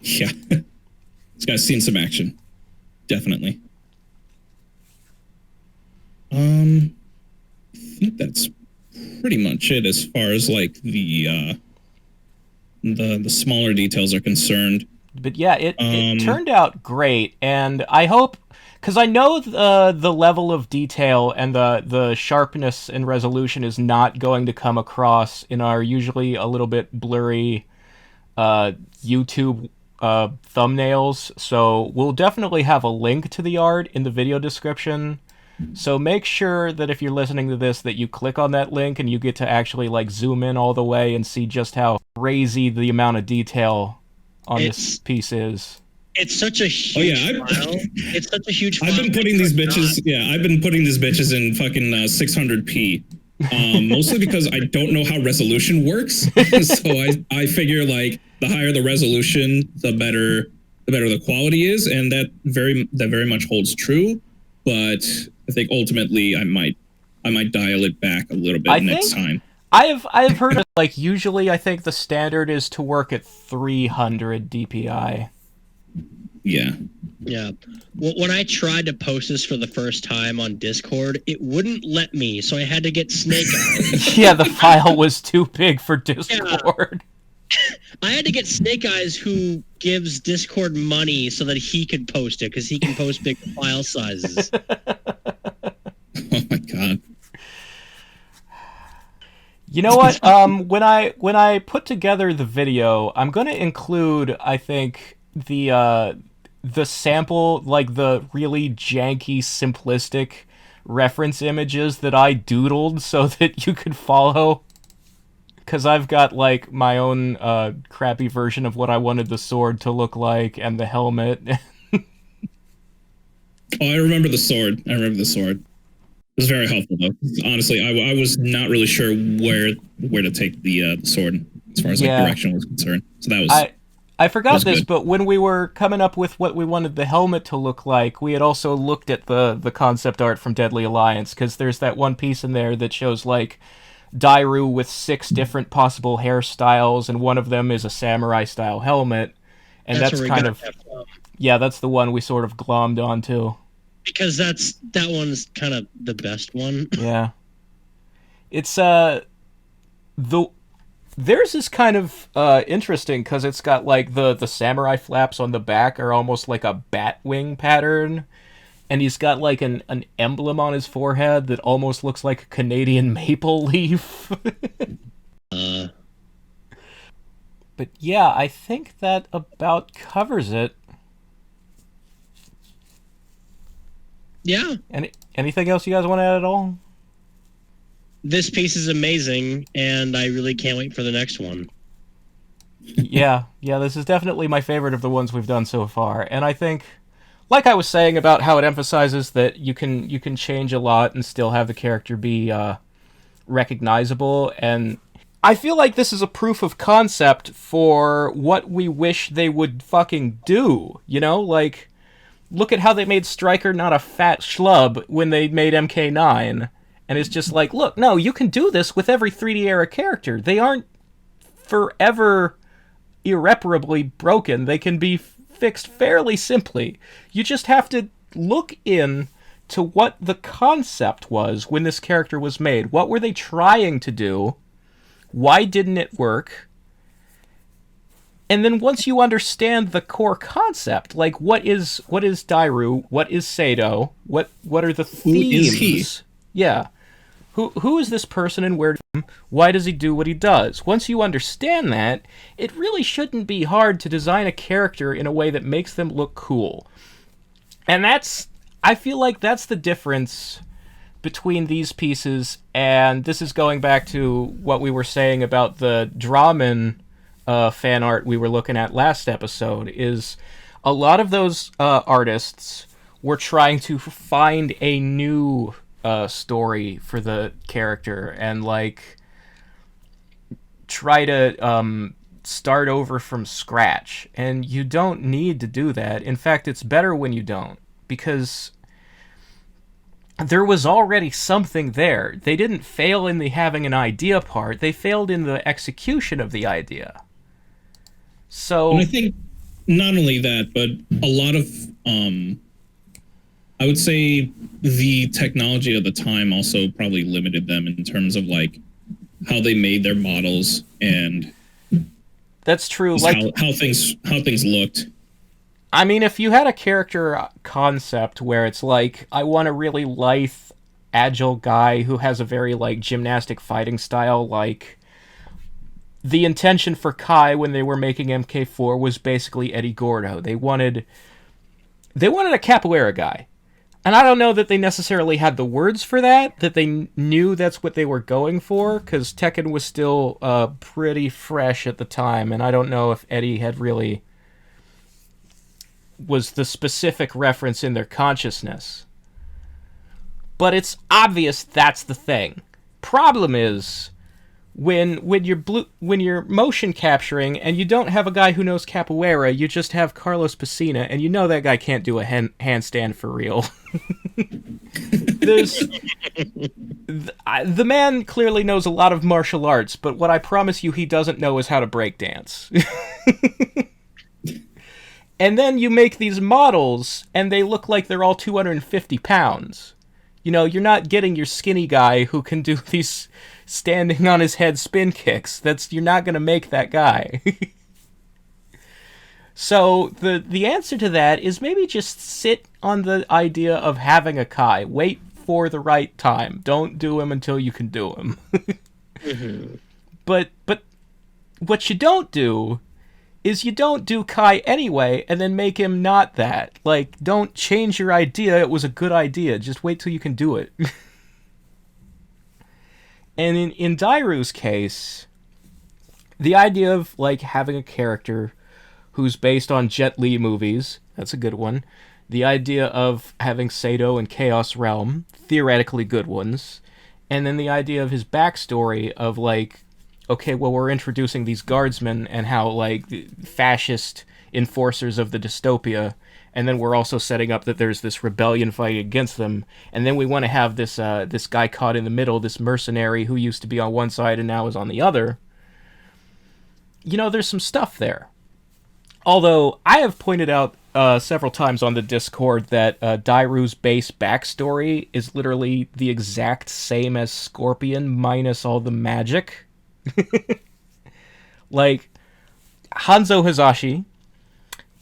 Yeah, this guy's seen some action, definitely. I think that's pretty much it as far as like the smaller details are concerned. But yeah, it turned out great, and I hope, because I know the level of detail and the sharpness and resolution is not going to come across in our usually a little bit blurry YouTube thumbnails. So we'll definitely have a link to the art in the video description. So make sure that if you're listening to this, that you click on that link and you get to actually like zoom in all the way and see just how crazy the amount of detail on this piece is. It's such a huge file. It's such a huge file. I've been putting these bitches. Yeah, I've been putting these bitches in fucking 600p. Mostly because I don't know how resolution works. So I figure like the higher the resolution, the better the quality is, and that very much holds true. But I think ultimately I might dial it back a little bit next time. I've heard of, like, usually I think the standard is to work at 300 DPI. Yeah. Yeah. Well, when I tried to post this for the first time on Discord, it wouldn't let me, so I had to get Snake Eyes. Yeah, the file was too big for Discord. Yeah. I had to get Snake Eyes, who gives Discord money so that he could post it, because he can post big file sizes. Oh my god. You know what? When I put together the video, I'm gonna include, I think, the sample, like the really janky, simplistic reference images that I doodled so that you could follow. Because I've got like my own crappy version of what I wanted the sword to look like and the helmet. Oh, I remember the sword. It was very helpful though. Honestly, I was not really sure where to take the sword as far as like direction was concerned. So that was. I forgot this, good. but when we were coming up with what we wanted the helmet to look like, we had also looked at the concept art from Deadly Alliance, because there's that one piece in there that shows like Dairou with 6 different possible hairstyles, and one of them is a samurai style helmet, and that's kind of that's the one we sort of glommed onto. Because that one's kind of the best one. Yeah. It's theirs is kind of interesting because it's got like the samurai flaps on the back are almost like a bat wing pattern, and he's got like an emblem on his forehead that almost looks like a Canadian maple leaf. But yeah, I think that about covers it. Yeah. Anything else you guys want to add at all? This piece is amazing, and I really can't wait for the next one. Yeah, this is definitely my favorite of the ones we've done so far. And I think, like I was saying about how it emphasizes that you can change a lot and still have the character be recognizable, and I feel like this is a proof of concept for what we wish they would fucking do, you know? Like, look at how they made Stryker not a fat schlub when they made MK9. And it's just like, look, no, you can do this with every 3D era character. They aren't forever irreparably broken. They can be fixed fairly simply. You just have to look in to what the concept was when this character was made. What were they trying to do? Why didn't it work? And then once you understand the core concept, like what is Dairou, what is Sado, what are the themes? Who is he? Yeah. Who is this person and why does he do what he does? Once you understand that, it really shouldn't be hard to design a character in a way that makes them look cool. And I feel like that's the difference between these pieces, and this is going back to what we were saying about the Dramen fan art we were looking at last episode, is a lot of those artists were trying to find a new story for the character and like try to start over from scratch. And you don't need to do that. In fact, it's better when you don't, because there was already something there. They didn't fail in the having an idea part, they failed in the execution of the idea. So And I think not only that, but a lot of I would say the technology of the time also probably limited them in terms of like how they made their models and that's true. just Like how things looked. I mean, if you had a character concept where it's like, I want a really lithe, agile guy who has a very like gymnastic fighting style, like the intention for Kai when they were making MK4 was basically Eddie Gordo. They wanted a capoeira guy. And I don't know that they necessarily had the words for that they knew that's what they were going for, because Tekken was still pretty fresh at the time, and I don't know if Eddie had really was the specific reference in their consciousness. But it's obvious that's the thing. Problem is, when you're motion capturing and you don't have a guy who knows capoeira, you just have Carlos Pacina, and you know that guy can't do a handstand for real. The man clearly knows a lot of martial arts, but what I promise you he doesn't know is how to break dance. And then you make these models, and they look like they're all 250 pounds. You know, you're not getting your skinny guy who can do these standing on his head spin kicks. You're not going to make that guy. So the answer to that is maybe just sit on the idea of having a Kai. Wait for the right time. Don't do him until you can do him. Mm-hmm. But what you don't do is you don't do Kai anyway and then make him not that. Like, don't change your idea. It was a good idea. Just wait till you can do it. And in Dairu's case, the idea of like having a character who's based on Jet Li movies, that's a good one. The idea of having Sato and Chaos Realm, theoretically good ones. And then the idea of his backstory of like, okay, well, we're introducing these guardsmen and how, like, fascist enforcers of the dystopia, and then we're also setting up that there's this rebellion fighting against them, and then we want to have this this guy caught in the middle, this mercenary who used to be on one side and now is on the other. You know, there's some stuff there. Although, I have pointed out several times on the Discord that Dairu's base backstory is literally the exact same as Scorpion, minus all the magic. Like, Hanzo Hazashi,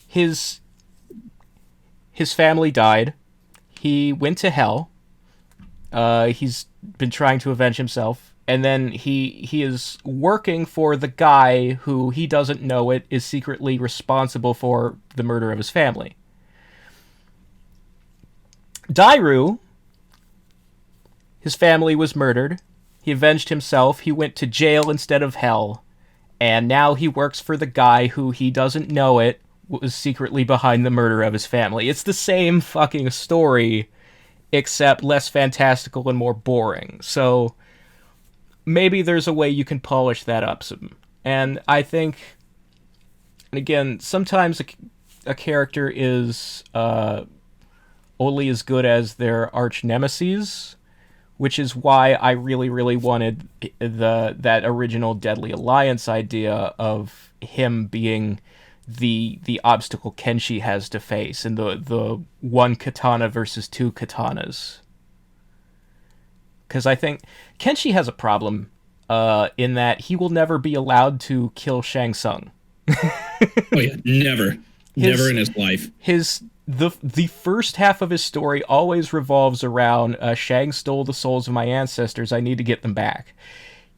his family died. He went to hell. He's been trying to avenge himself, and then he is working for the guy who, he doesn't know it, is secretly responsible for the murder of his family. Dairou, his family was murdered. He avenged himself. He went to jail instead of hell. And now he works for the guy who, he doesn't know it, was secretly behind the murder of his family. It's the same fucking story, except less fantastical and more boring. So maybe there's a way you can polish that up some. And I think, and again, sometimes a character is only as good as their arch nemesis, which is why I really, really wanted that original Deadly Alliance idea of him being the obstacle Kenshi has to face, and the one katana versus two katanas. Because I think Kenshi has a problem in that he will never be allowed to kill Shang Tsung. Oh yeah, never in his life. The first half of his story always revolves around Shang stole the souls of my ancestors, I need to get them back.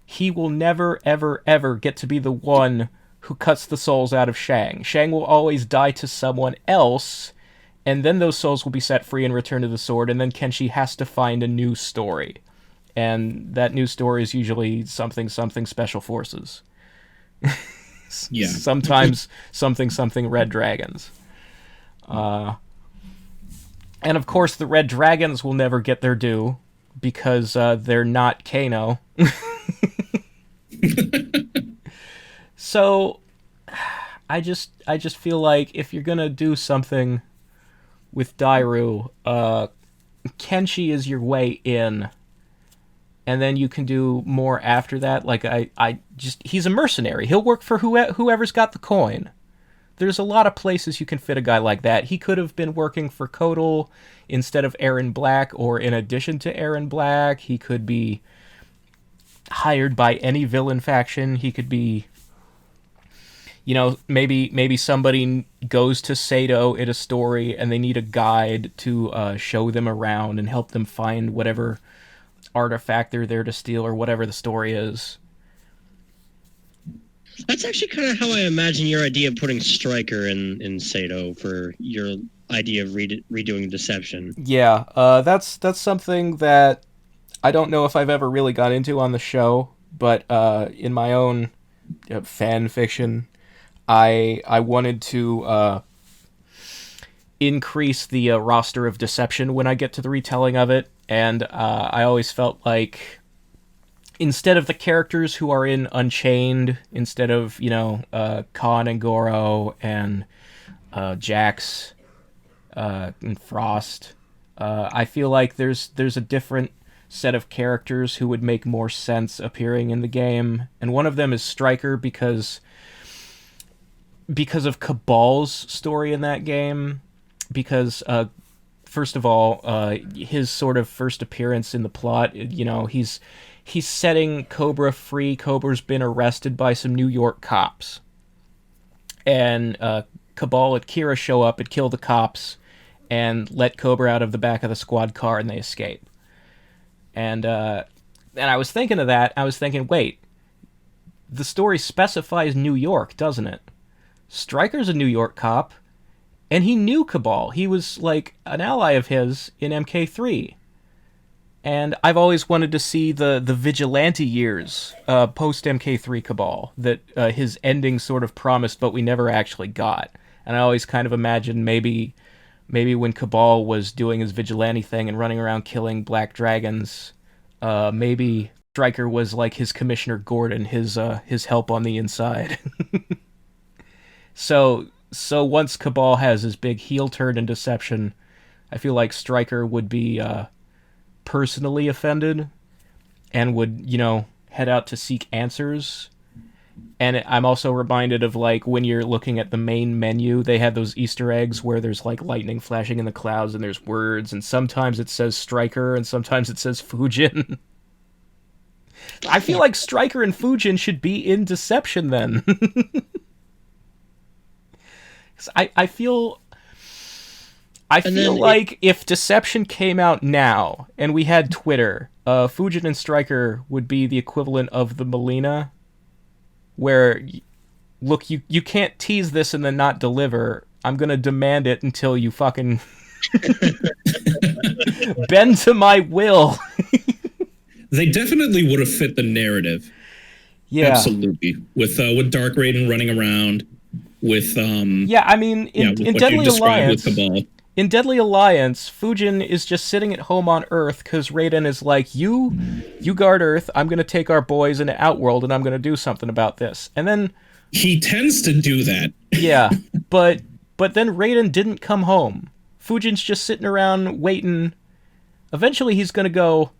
He will never, ever, ever get to be the one who cuts the souls out of Shang. Shang will always die to someone else, and then those souls will be set free and returned to the sword, and then Kenshi has to find a new story. And that new story is usually something special forces. Yeah. Sometimes something red dragons. And of course the red dragons will never get their due because they're not Kano. So I just feel like if you're gonna do something with Dairou, Kenshi is your way in, and then you can do more after that. Like he's a mercenary. He'll work for whoever's got the coin. There's a lot of places you can fit a guy like that. He could have been working for Kodal instead of Aaron Black, or in addition to Aaron Black. He could be hired by any villain faction. He could be, maybe somebody goes to Sato in a story and they need a guide to show them around and help them find whatever artifact they're there to steal, or whatever the story is. That's actually kind of how I imagine your idea of putting Stryker in Sato for your idea of redoing Deception. Yeah, that's something that I don't know if I've ever really got into on the show, but in my own fan fiction, I wanted to increase the roster of Deception when I get to the retelling of it, and I always felt like instead of the characters who are in Unchained, instead of, Khan and Goro and Jax and Frost, I feel like there's a different set of characters who would make more sense appearing in the game, and one of them is Stryker because of Cabal's story in that game, because first of all, his sort of first appearance in the plot, he's setting Cobra free. Cobra's been arrested by some New York cops, and Cabal and Kira show up and kill the cops and let Cobra out of the back of the squad car, and they escape. And I was thinking of that. I was thinking, wait, the story specifies New York, doesn't it? Stryker's a New York cop, and he knew Cabal. He was like an ally of his in MK3. And I've always wanted to see the vigilante years post MK3 Cabal that his ending sort of promised, but we never actually got. And I always kind of imagined maybe when Cabal was doing his vigilante thing and running around killing black dragons, maybe Stryker was like his Commissioner Gordon, his help on the inside. So once Cabal has his big heel turn in Deception, I feel like Stryker would be personally offended and would, head out to seek answers. And I'm also reminded of, like, when you're looking at the main menu, they had those Easter eggs where there's, like, lightning flashing in the clouds and there's words, and sometimes it says Stryker and sometimes it says Fujin. I feel like Stryker and Fujin should be in Deception then. I feel like if Deception came out now and we had Twitter, Fujin and Stryker would be the equivalent of the Melina, where, look, you can't tease this and then not deliver. I'm gonna demand it until you fucking bend to my will. They definitely would have fit the narrative. Yeah, absolutely. With Dark Raiden running around. With in Deadly Alliance, in Deadly Alliance, Fujin is just sitting at home on Earth because Raiden is like, you guard Earth, I'm gonna take our boys into Outworld and I'm gonna do something about this. And then he tends to do that. Yeah, but then Raiden didn't come home. Fujin's just sitting around waiting. Eventually he's gonna go,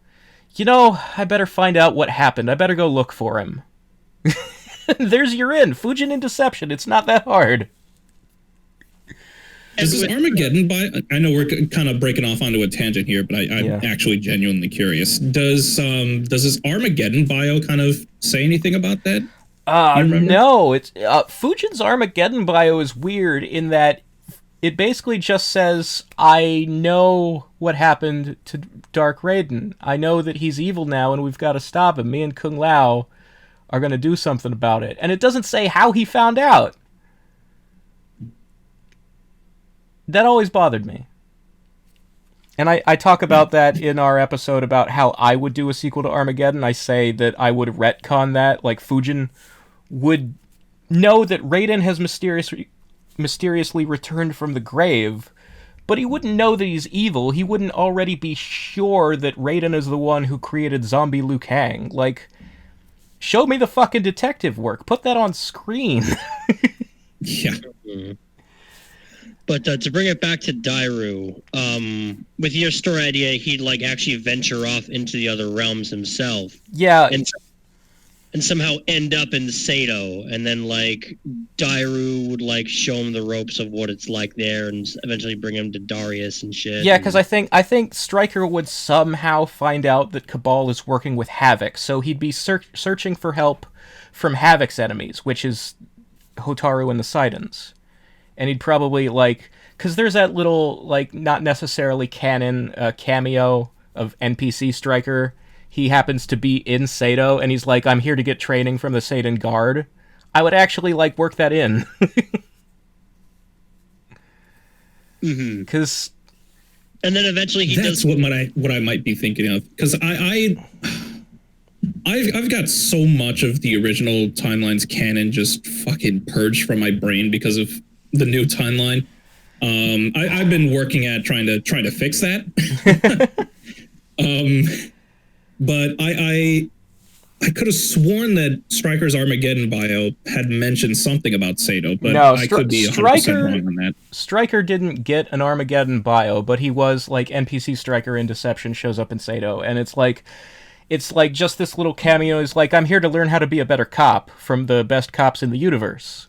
I better find out what happened. I better go look for him. There's your in. Fujin in Deception. It's not that hard. Does this Armageddon bio... I know we're kind of breaking off onto a tangent here, but I'm actually genuinely curious. Does this Armageddon bio kind of say anything about that? No. It's Fujin's Armageddon bio is weird in that it basically just says, I know what happened to Dark Raiden. I know that he's evil now and we've got to stop him. Me and Kung Lao are going to do something about it. And it doesn't say how he found out. That always bothered me. And I talk about that in our episode about how I would do a sequel to Armageddon. I say that I would retcon that. Like, Fujin would know that Raiden has mysteriously returned from the grave, but he wouldn't know that he's evil. He wouldn't already be sure that Raiden is the one who created zombie Liu Kang. Like, show me the fucking detective work. Put that on screen. Yeah. But to bring it back to Dairou, with your story idea, he'd like actually venture off into the other realms himself. Yeah. And somehow end up in Sato, and then like Dairou would like show him the ropes of what it's like there, and eventually bring him to Darius and shit. Yeah, because I think Stryker would somehow find out that Cabal is working with Havoc, so he'd be searching for help from Havoc's enemies, which is Hotaru and the Sidons. And he'd probably, like... Because there's that little, like, not necessarily canon cameo of NPC Stryker. He happens to be in Sato, and he's like, I'm here to get training from the Satan Guard. I would actually, like, work that in. Because... And then eventually he That's does... what I might be thinking of. Because I've got so much of the original timeline's canon just fucking purged from my brain because of the new timeline. I've been working at trying to fix that. But I could have sworn that Stryker's Armageddon bio had mentioned something about Sato, but no, I could be 100% wrong on that. Stryker didn't get an Armageddon bio, but he was like NPC Stryker in Deception shows up in Sato, and it's like just this little cameo is like, I'm here to learn how to be a better cop from the best cops in the universe.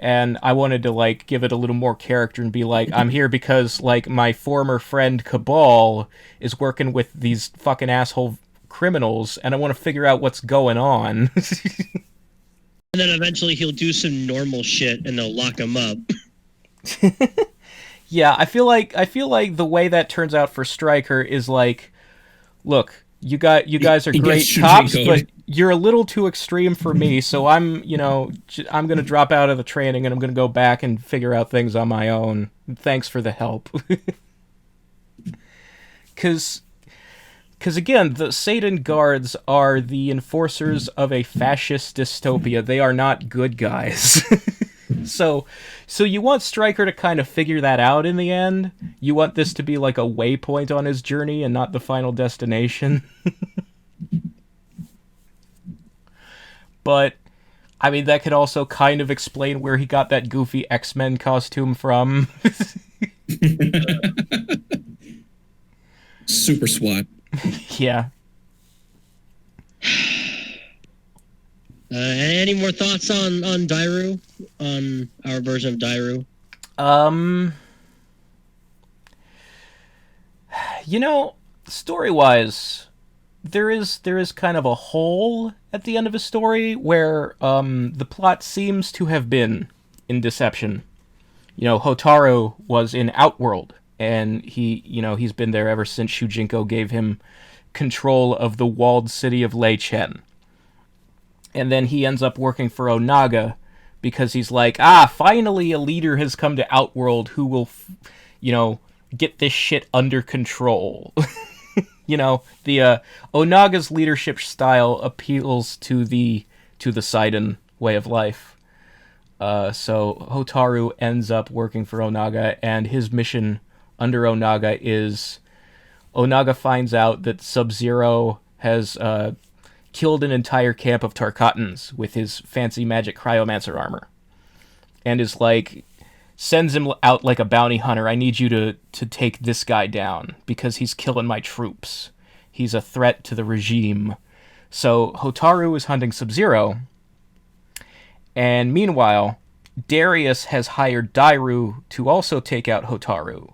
And I wanted to, like, give it a little more character and be like, I'm here because, like, my former friend Cabal is working with these fucking asshole criminals, and I want to figure out what's going on. And then eventually he'll do some normal shit, and they'll lock him up. Yeah, I feel like the way that turns out for Stryker is like, look, you guys are great cops, but you're a little too extreme for me, so I'm going to drop out of the training and I'm going to go back and figure out things on my own. Thanks for the help. Because again, the Satan Guards are the enforcers of a fascist dystopia. They are not good guys. So you want Stryker to kind of figure that out in the end? You want this to be like a waypoint on his journey and not the final destination? But, I mean, that could also kind of explain where he got that goofy X-Men costume from. Super SWAT. Yeah. Any more thoughts on Dairou? On our version of Dairou? Story-wise, there is kind of a hole at the end of a story where the plot seems to have been in Deception. Hotaru was in Outworld, and he's been there ever since Shujinko gave him control of the walled city of Leichen. And then he ends up working for Onaga because he's like, finally a leader has come to Outworld who will, get this shit under control. The Onaga's leadership style appeals to the Sidon way of life. So Hotaru ends up working for Onaga, and his mission under Onaga is Onaga finds out that Sub-Zero has killed an entire camp of Tarkatans with his fancy magic cryomancer armor, and is like, sends him out like a bounty hunter. I need you to take this guy down because he's killing my troops. He's a threat to the regime. So Hotaru is hunting Sub-Zero, and meanwhile, Darius has hired Dairou to also take out Hotaru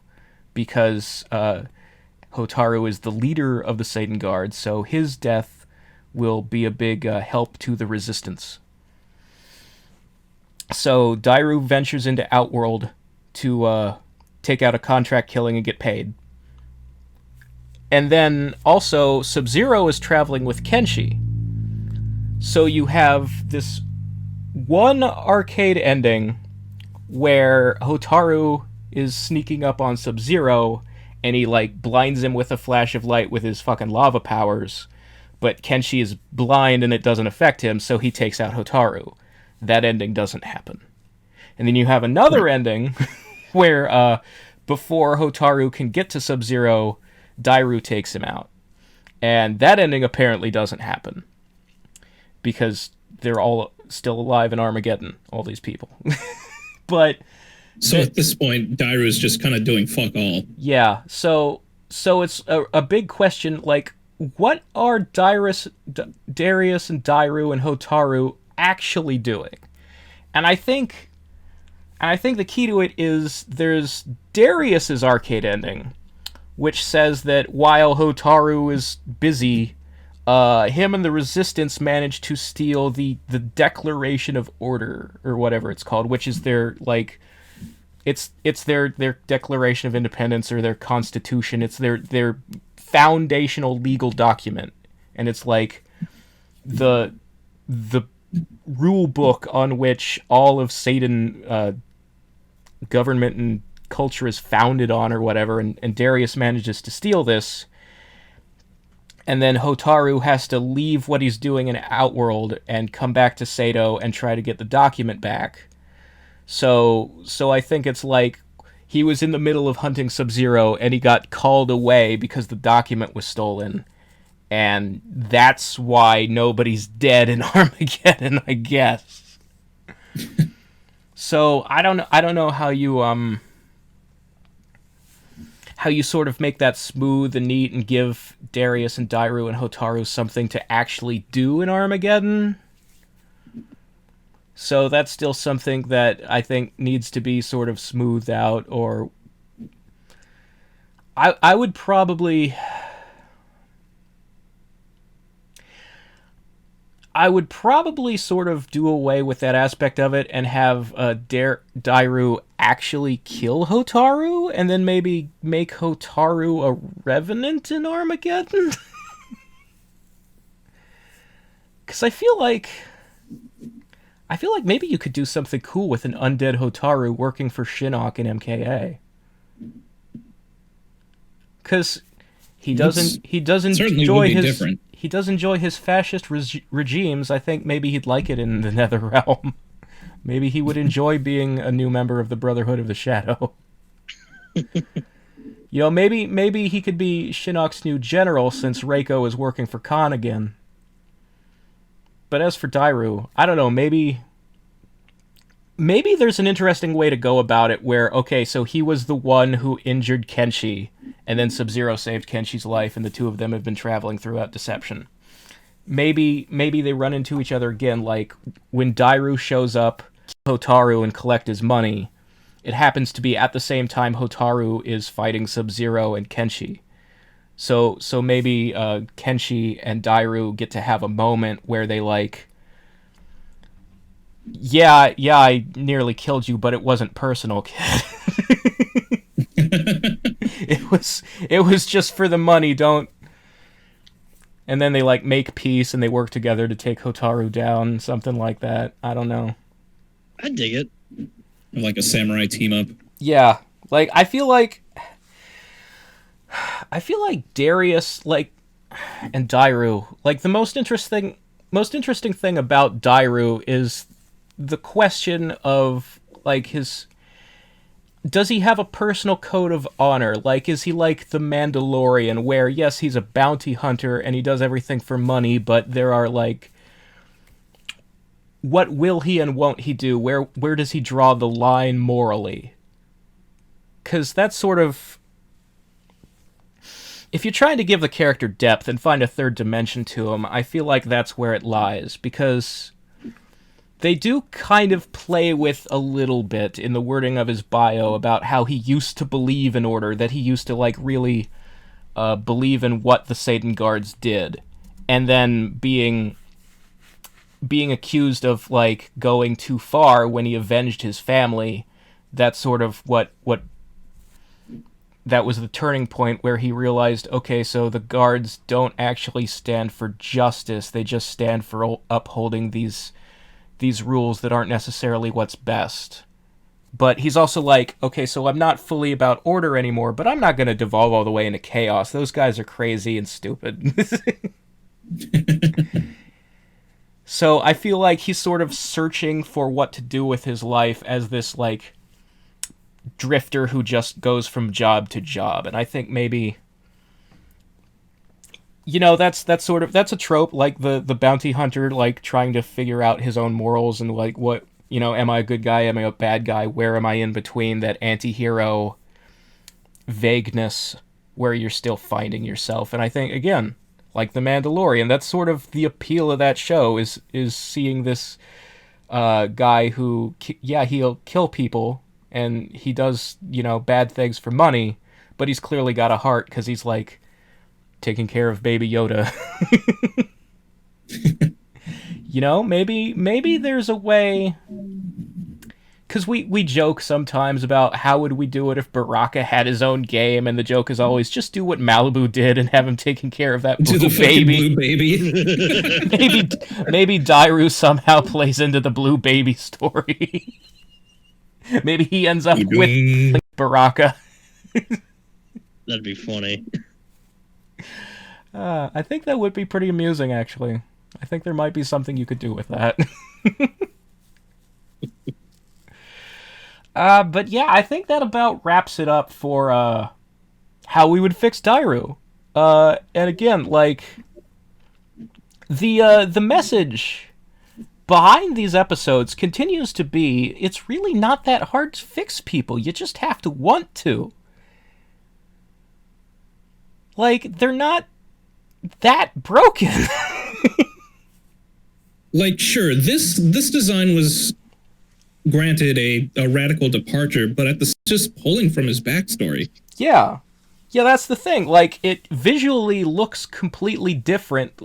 because Hotaru is the leader of the Satan Guard, so his death will be a big help to the resistance. So Dairou ventures into Outworld to take out a contract killing and get paid. And then also Sub-Zero is traveling with Kenshi. So you have this one arcade ending where Hotaru is sneaking up on Sub-Zero, and he like blinds him with a flash of light with his fucking lava powers. But Kenshi is blind and it doesn't affect him, so he takes out Hotaru. That ending doesn't happen. And then you have another ending where before Hotaru can get to Sub-Zero, Dairou takes him out. And that ending apparently doesn't happen. Because they're all still alive in Armageddon, all these people. But so at this point, Dairou is just kind of doing fuck all. yeah, so it's a big question, like, what are Darius and Dairou and Hotaru actually doing? And I think the key to it is there's Darius's arcade ending, which says that while Hotaru is busy, him and the Resistance managed to steal the Declaration of Order, or whatever it's called, which is their, like, it's their Declaration of Independence, or their Constitution. It's their foundational legal document, and it's like the rule book on which all of Satan government and culture is founded on, or whatever, and Darius manages to steal this, and then Hotaru has to leave what he's doing in Outworld and come back to Sato and try to get the document back. So I think it's like he was in the middle of hunting Sub-Zero and he got called away because the document was stolen. And that's why nobody's dead in Armageddon, I guess. So I don't know how you sort of make that smooth and neat and give Darius and Dairou and Hotaru something to actually do in Armageddon. So that's still something that I think needs to be sort of smoothed out, or I would probably sort of do away with that aspect of it and have Dairou actually kill Hotaru, and then maybe make Hotaru a revenant in Armageddon? Because I feel like maybe you could do something cool with an undead Hotaru working for Shinnok and MKA. Because he doesn't enjoy his different. He does enjoy his fascist regimes. I think maybe he'd like it in the Nether Realm. Maybe he would enjoy being a new member of the Brotherhood of the Shadow. Maybe he could be Shinnok's new general since Reiko is working for Khan again. But as for Dairou, I don't know, maybe there's an interesting way to go about it where, okay, so he was the one who injured Kenshi, and then Sub-Zero saved Kenshi's life, and the two of them have been traveling throughout Deception. Maybe they run into each other again, like when Dairou shows up, Hotaru, and collect his money, it happens to be at the same time Hotaru is fighting Sub-Zero and Kenshi. So maybe Kenshi and Dairou get to have a moment where they like, yeah, I nearly killed you, but it wasn't personal, kid. It was just for the money, don't. And then they like make peace and they work together to take Hotaru down, something like that. I don't know. I dig it. Like a samurai team up. Yeah, like I feel like Darius and Dairou, like the most interesting thing about Dairou is the question of like does he have a personal code of honor? Like, is he like the Mandalorian where, yes, he's a bounty hunter and he does everything for money, but there are like, what will he and won't he do? Where does he draw the line morally? Because that's sort of, if you're trying to give the character depth and find a third dimension to him, I feel like that's where it lies, because they do kind of play with a little bit in the wording of his bio about how he used to believe in order, that he used to like really believe in what the Satan Guards did, and then being accused of like going too far when he avenged his family. That's sort of what that was the turning point where he realized, okay, so the guards don't actually stand for justice, they just stand for upholding these rules that aren't necessarily what's best. But he's also like, okay, so I'm not fully about order anymore, but I'm not going to devolve all the way into chaos. Those guys are crazy and stupid. So I feel like he's sort of searching for what to do with his life as this, like, drifter who just goes from job to job. And I think maybe, you know, that's a trope, like the bounty hunter, like, trying to figure out his own morals and, like, what, you know, am I a good guy, am I a bad guy, where am I in between, that anti-hero vagueness where you're still finding yourself. And I think, again, like The Mandalorian, that's sort of the appeal of that show, is seeing this guy who, yeah, he'll kill people and he does, you know, bad things for money, but he's clearly got a heart because he's, like, taking care of Baby Yoda. You know, maybe there's a way, because we joke sometimes about how would we do it if Baraka had his own game, and the joke is always just do what Malibu did and have him taking care of that blue baby. Blue baby. maybe Dairou somehow plays into the blue baby story. Maybe he ends up with Baraka. That'd be funny. I think that would be pretty amusing, actually. I think there might be something you could do with that. But yeah, I think that about wraps it up for how we would fix Dairou. And again, like, the message behind these episodes continues to be, it's really not that hard to fix people. You just have to want to. Like, they're not that broken. Like, sure, this design was granted a radical departure, but at the just pulling from his backstory. Yeah, that's the thing. Like, it visually looks completely different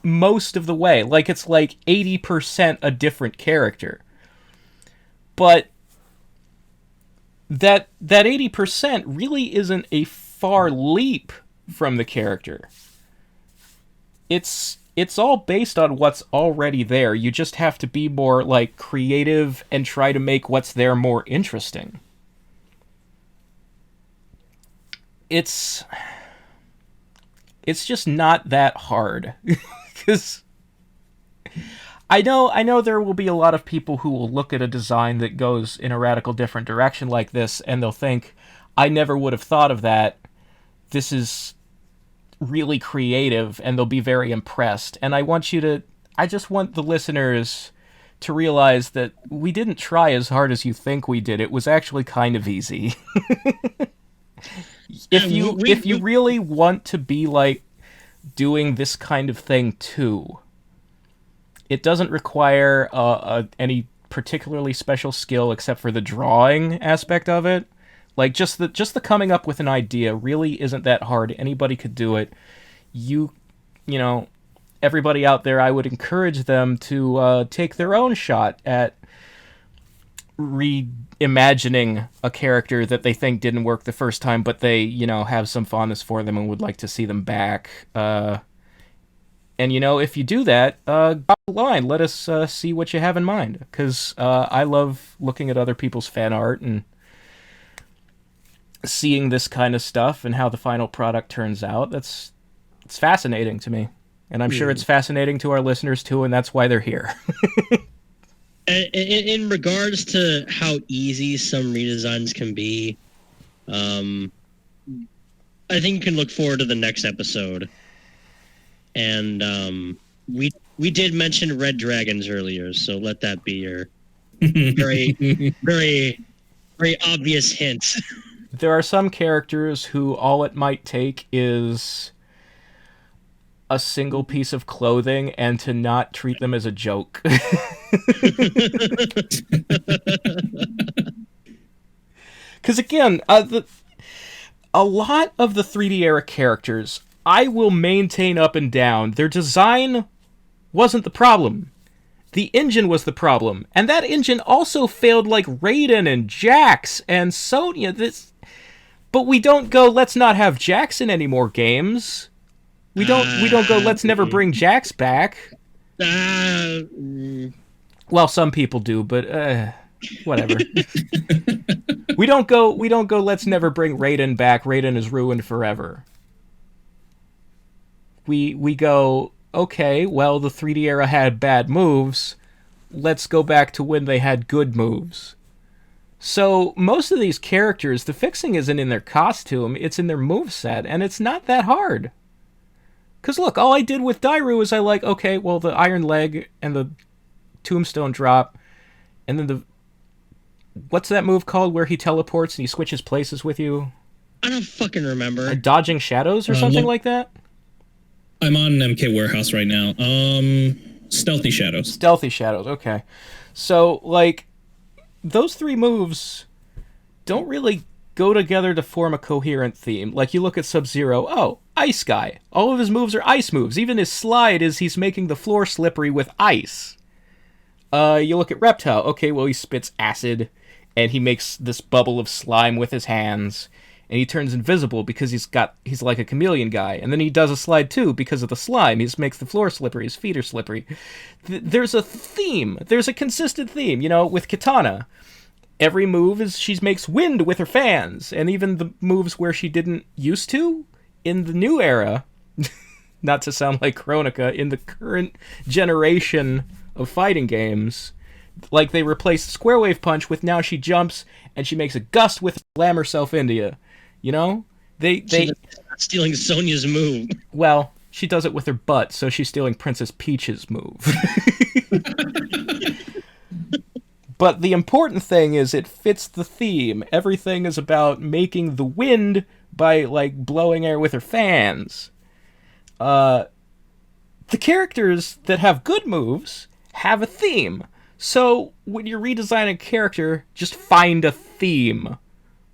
most of the way. Like, it's like 80% a different character. But that 80% really isn't a far leap from the character. It's all based on what's already there. You just have to be more, like, creative and try to make what's there more interesting. It's just not that hard. Because I know there will be a lot of people who will look at a design that goes in a radical different direction like this, and they'll think, I never would have thought of that. This is really creative, and they'll be very impressed. And I just want the listeners to realize that we didn't try as hard as you think we did. It was actually kind of easy. If you really want to be, like, doing this kind of thing too, it doesn't require any particularly special skill except for the drawing aspect of it. Like, just the coming up with an idea really isn't that hard. Anybody could do it. You know, everybody out there, I would encourage them to take their own shot at reimagining a character that they think didn't work the first time, but they, you know, have some fondness for them and would like to see them back. And, you know, if you do that, drop a line. Let us see what you have in mind. Because I love looking at other people's fan art and seeing this kind of stuff and how the final product turns out. It's fascinating to me. And I'm sure it's fascinating to our listeners, too, and that's why they're here. In regards to how easy some redesigns can be, I think you can look forward to the next episode. And we did mention red dragons earlier, so let that be your very, very, very obvious hint. There are some characters who all it might take is a single piece of clothing and to not treat them as a joke. Because again, a lot of the 3D era characters, I will maintain up and down, their design wasn't the problem. The engine was the problem. And that engine also failed like Raiden and Jax and Sonya. But we don't go, let's not have Jax in any more games. We don't go, let's never bring Jax back. Well, some people do, but whatever. We don't go. Let's never bring Raiden back. Raiden is ruined forever. We go. Okay, well, the 3D era had bad moves. Let's go back to when they had good moves. So most of these characters, the fixing isn't in their costume; it's in their moveset, and it's not that hard. Cause look, all I did with Dairou is okay, well, the Iron Leg and the Tombstone drop, and then the what's that move called where he teleports and he switches places with you? I don't fucking remember. Dodging shadows or something like that? I'm on MK Warehouse right now. Stealthy Shadows. Stealthy Shadows, okay. So, those three moves don't really go together to form a coherent theme. Like, you look at Sub-Zero, oh, Ice Guy. All of his moves are ice moves. Even his slide is he's making the floor slippery with ice. You look at Reptile, okay, well, he spits acid, and he makes this bubble of slime with his hands, and he turns invisible because he's like a chameleon guy, and then he does a slide too because of the slime. He just makes the floor slippery, his feet are slippery. There's a theme, there's a consistent theme, with Kitana. Every move is she makes wind with her fans, and even the moves where she didn't used to, in the new era, not to sound like Chronica, in the current generation of fighting games, like they replaced the Square Wave Punch with now she jumps and she makes a gust with slam herself into you. She's not stealing Sonya's move. Well, she does it with her butt, so she's stealing Princess Peach's move. But the important thing is it fits the theme. Everything is about making the wind by, blowing air with her fans. The characters that have good moves have a theme. So when you're redesigning a character, just find a theme.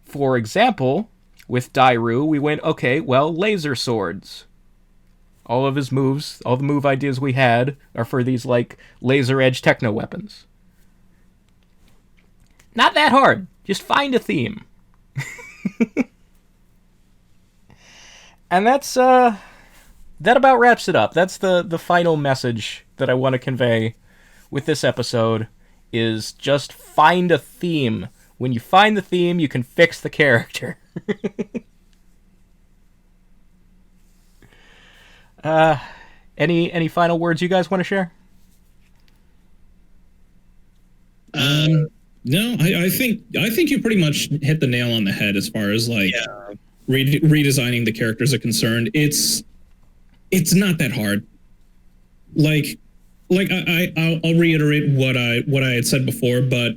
For example, with Dairou, we went, okay, well, laser swords. All of his moves, all the move ideas we had are for these, laser edge techno weapons. Not that hard. Just find a theme. And that's, that about wraps it up. That's the final message that I want to convey with this episode, is just find a theme. When you find the theme, you can fix the character. Any final words you guys want to share? No, I think you pretty much hit the nail on the head as far as redesigning the characters are concerned. It's not that hard. I'll reiterate what I had said before, but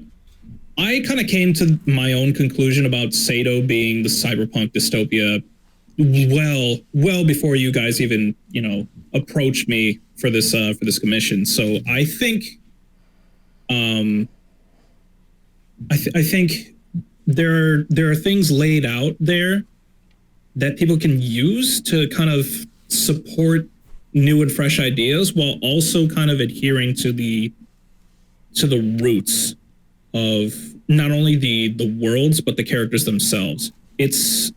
I kind of came to my own conclusion about Sato being the cyberpunk dystopia well before you guys even approached me for this commission. So I think I think there are things laid out there that people can use to kind of support new and fresh ideas while also kind of adhering to the roots of not only the worlds but the characters themselves. It's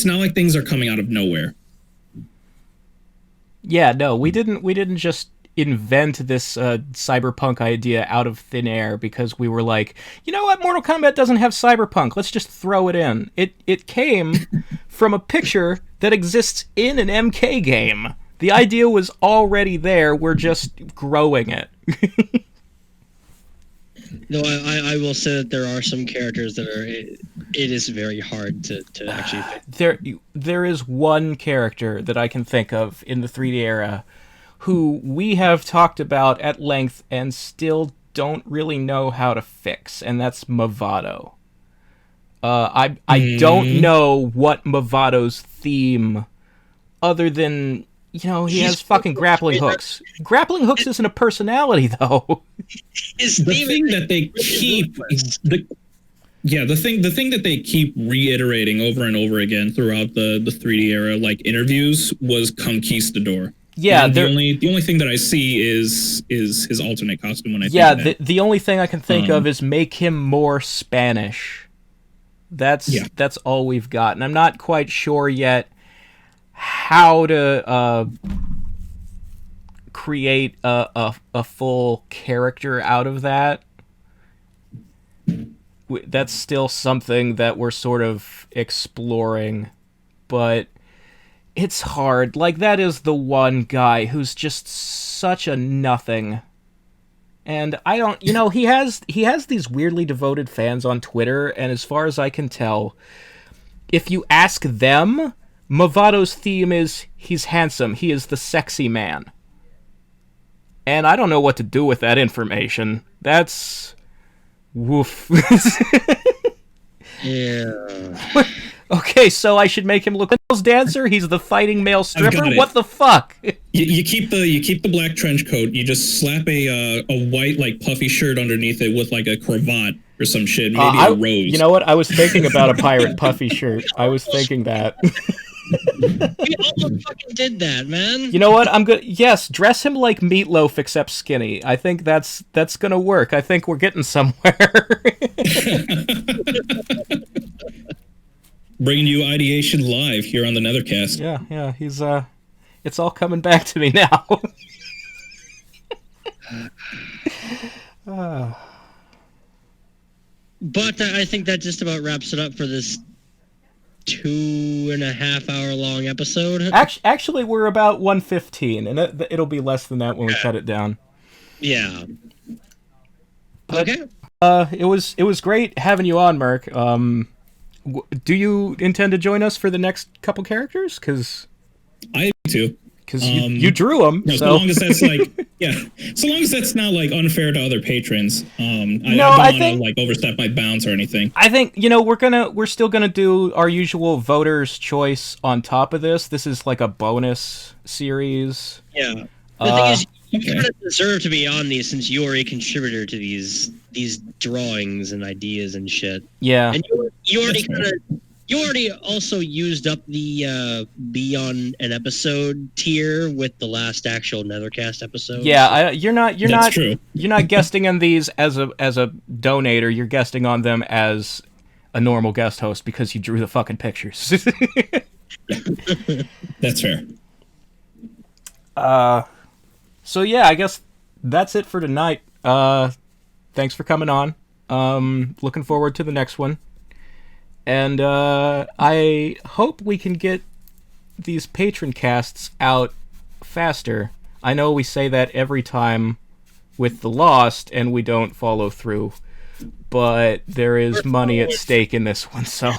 not like things are coming out of nowhere. Yeah, no, we didn't just invent this cyberpunk idea out of thin air because we were like, you know what, Mortal Kombat doesn't have cyberpunk, let's just throw it in. It came from a picture that exists in an MK game. The idea was already there, we're just growing it. No, I will say that there are some characters that it is very hard to actually fix. There is one character that I can think of in the 3D era who we have talked about at length and still don't really know how to fix, and that's Movado. I don't know what Movado's theme, other than, he has fucking grappling hooks. Grappling hooks isn't a personality, though. The thing that they keep... The thing that they keep reiterating over and over again throughout the 3D era, interviews, was Conquistador. Yeah, the only thing that I see is his alternate costume when I think of that. The only thing I can think of is make him more Spanish. That's all we've got, and I'm not quite sure yet how to create a full character out of that. that's still something that we're sort of exploring, but it's hard. Like, that is the one guy who's just such a nothing. And I don't, he has these weirdly devoted fans on Twitter, and as far as I can tell, if you ask them, Mavado's theme is he's handsome, he is the sexy man. And I don't know what to do with that information. That's woof. Yeah. Okay, so I should make him look like a dancer? He's the fighting male stripper? it. What the fuck? You keep the black trench coat. You just slap a white like puffy shirt underneath it with like a cravat or some shit. Maybe a rose. You know what? I was thinking about a pirate puffy shirt. I was thinking that. We almost fucking did that, man. You know what? I'm good. Yes, dress him like Meatloaf except skinny. I think that's gonna work. I think we're getting somewhere. Bringing you ideation live here on the Nethercast. Yeah. He's it's all coming back to me now. But I think that just about wraps it up for this 2.5 hour long episode. Actually, we're about 1:15, and it'll be less than that when we cut it down. Yeah. But, okay. It was great having you on, Merc. Do you intend to join us for the next couple characters? Because I do. Because you drew them. No, so long as that's like, so long as that's not like unfair to other patrons. I don't want to like overstep my bounds or anything. I think we're still gonna do our usual voters' choice on top of this. This is like a bonus series. Yeah. The thing is, you kind of deserve to be on these since you're a contributor to these drawings and ideas and shit. Yeah. And you already also used up the be on an episode tier with the last actual Nethercast episode. Yeah, you're not true. You're not guesting on these as a donator. You're guesting on them as a normal guest host because you drew the fucking pictures. That's fair. So yeah, I guess that's it for tonight. Thanks for coming on. Looking forward to the next one. And I hope we can get these Patronkasts out faster. I know we say that every time with The Lost, and we don't follow through. But there is money at stake in this one, so...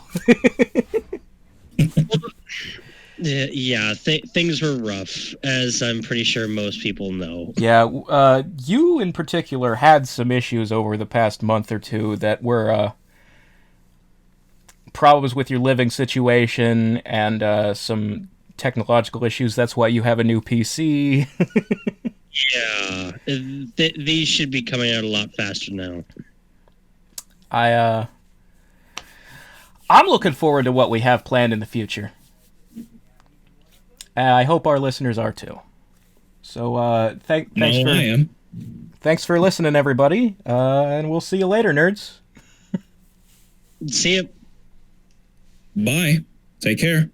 Things were rough, as I'm pretty sure most people know. Yeah, you in particular had some issues over the past month or two that were problems with your living situation and some technological issues. That's why you have a new PC. Yeah, these should be coming out a lot faster now. I'm looking forward to what we have planned in the future. I hope our listeners are too. So thanks for listening, everybody, and we'll see you later, nerds. See you. Bye. Take care.